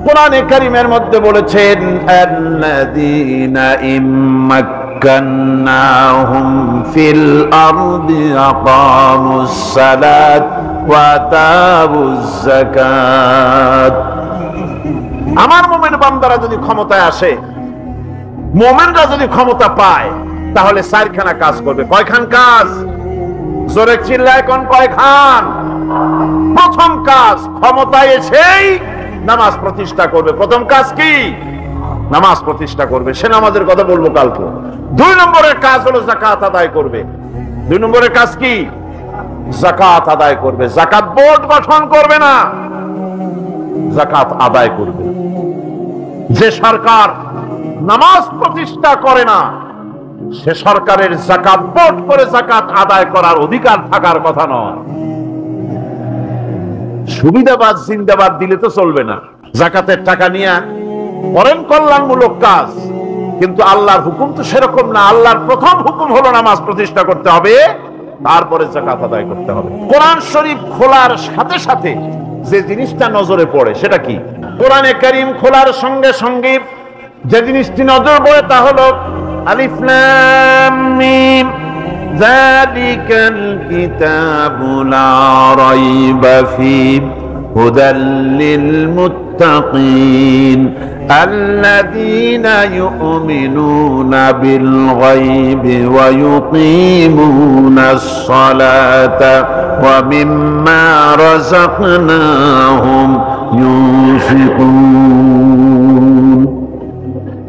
কোরআনে কারীমের মধ্যে বলেছেন, আল্লাযীনা ইম্মাক্কান্নাহুম ফিল আরদি আকামুস সালাত ওয়া আতাউজ যাকাত। আমার মুমিন বান্দারা যদি ক্ষমতায় আসে, মুমিনরা যদি ক্ষমতা পায়, তাহলে চারখানা কাজ করবে। কয়খান কাজ? জোরে চিল্লায় কোন কয়খান? প্রথম কাজ, ক্ষমতায় এসেই নামাজ প্রতিষ্ঠা করবে। প্রথম কাজ কি? নামাজ প্রতিষ্ঠা করবে। সে নামাজের কথা বলবো কালকে। 2 নম্বরের কাজ হলো যাকাত আদায় করবে। 2 নম্বরের কাজ কি? যাকাত আদায় করবে। যাকাত বোর্ড গঠন করবে না, যাকাত আদায় করবে। যে সরকার নামাজ প্রতিষ্ঠা করে না, সে সরকারের যাকাত বোর্ড করে যাকাত আদায় করার অধিকার থাকার কথা নয়। সুবিধাবাদ জিন্দাবাদ দিলে তো চলবে না। যাকাতের টাকা নিয়ে করেন কল্যাণমূলক কাজ, কিন্তু আল্লাহর হুকুম তো সেরকম না। আল্লাহর প্রথম হুকুম হলো নামাজ প্রতিষ্ঠা করতে হবে, তারপরে যাকাত আদায় করতে হবে। কোরআন শরীফ খোলার সাথে সাথে যে জিনিসটা নজরে পড়ে সেটা কি? কোরআনে কারীম খোলার সঙ্গে সঙ্গে যে জিনিসটি নজর পড়ে তা হলো আলিফ লাম মিম যালিকাল কিতাবু লা রাইবা ফীহি হুদাল লিল মুত্তাকিন আল্লাযীনা ইউমিনুনা বিল গায়বি ওয়া ইউকিমুনাস সালাতা ওয়া মিম্মা রাযাকনাহুম ইউনফিকুন।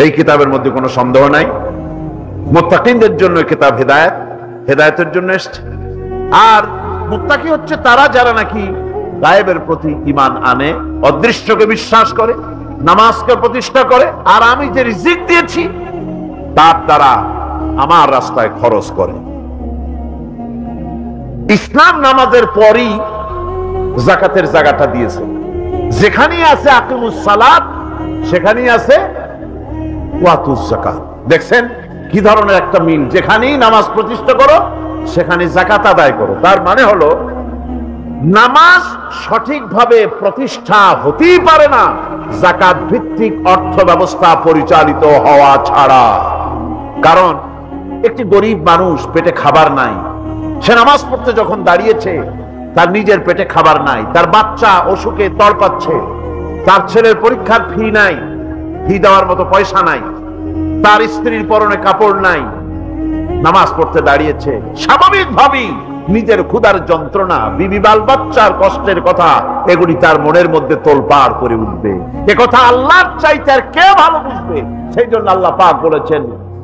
এই কিতাবের মধ্যে কোনো সন্দেহ নাই, মুত্তাকিনদের জন্য কিতাব হেদায়েত, হেদায়েতের জন্য এসেছে। আর মুত্তাকি হচ্ছে তারা যারা নাকি গায়েবের প্রতি ঈমান আনে, অদৃশ্যকে বিশ্বাস করে, নামাজকে প্রতিষ্ঠা করে, আর আমি যে রিজিক দিয়েছি তার দ্বারা আমার রাস্তায় খরচ করে। ইসলাম নামাজের পরই যাকাতের জায়গাটা দিয়েছে। যেখানেই আছে আকিমুস সালাত, সেখানেই আছে ওয়াতুজ যাকাত। দেখছেন কি ধরনের একটা মিল? যেখানেই নামাজ প্রতিষ্ঠা করো সেখানে যাকাত আদায় করো। তার মানে হলো নামাজ সঠিকভাবে প্রতিষ্ঠা হতেই পারে না যাকাত ভিত্তিক অর্থ ব্যবস্থা পরিচালিত হওয়া ছাড়া। কারণ একটি গরিব মানুষ, পেটে খাবার নাই, সে নামাজ পড়তে যখন দাঁড়িয়েছে তার নিজের পেটে খাবার নাই, তার বাচ্চা অসুখে তড়পাচ্ছে, তার ছেলের পরীক্ষার ফি নাই, ফি দেওয়ার মতো পয়সা নাই, তার স্ত্রীর পরনে কাপড় নাই, নামাজ পড়তে দাঁড়িয়েছে, স্বাভাবিকভাবেই নিজের ক্ষুধার যন্ত্রণা, বিবি বাল বাচ্চার কষ্টের কথা এগুলি তার মনের মধ্যে তোলপাড় করে উঠবে। এ কথা আল্লাহর চাইতে আর কে ভালো বুঝবে? সেই জন্য আল্লাহ পাক বলেছেন,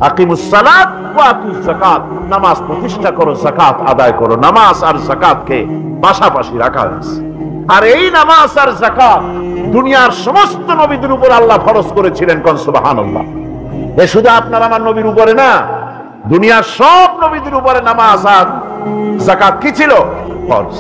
আকিমুস সালাত ওয়া আতুজ যাকাত, নামাজ প্রতিষ্ঠা করো, যাকাত আদায় করো। নামাজ আর যাকাতকে পাশাপাশি রাখা হয়েছে। আর এই নামাজ আর যাকাত দুনিয়ার সমস্ত নবীদের উপর আল্লাহ ফরজ করেছিলেন। কোন সুবহানাল্লাহ। এ শুধু আপনার আমার নবীর উপরে না, দুনিয়ার সব নবীদের উপরে নামাজ আর যাকাত কি ছিল? ফরজ।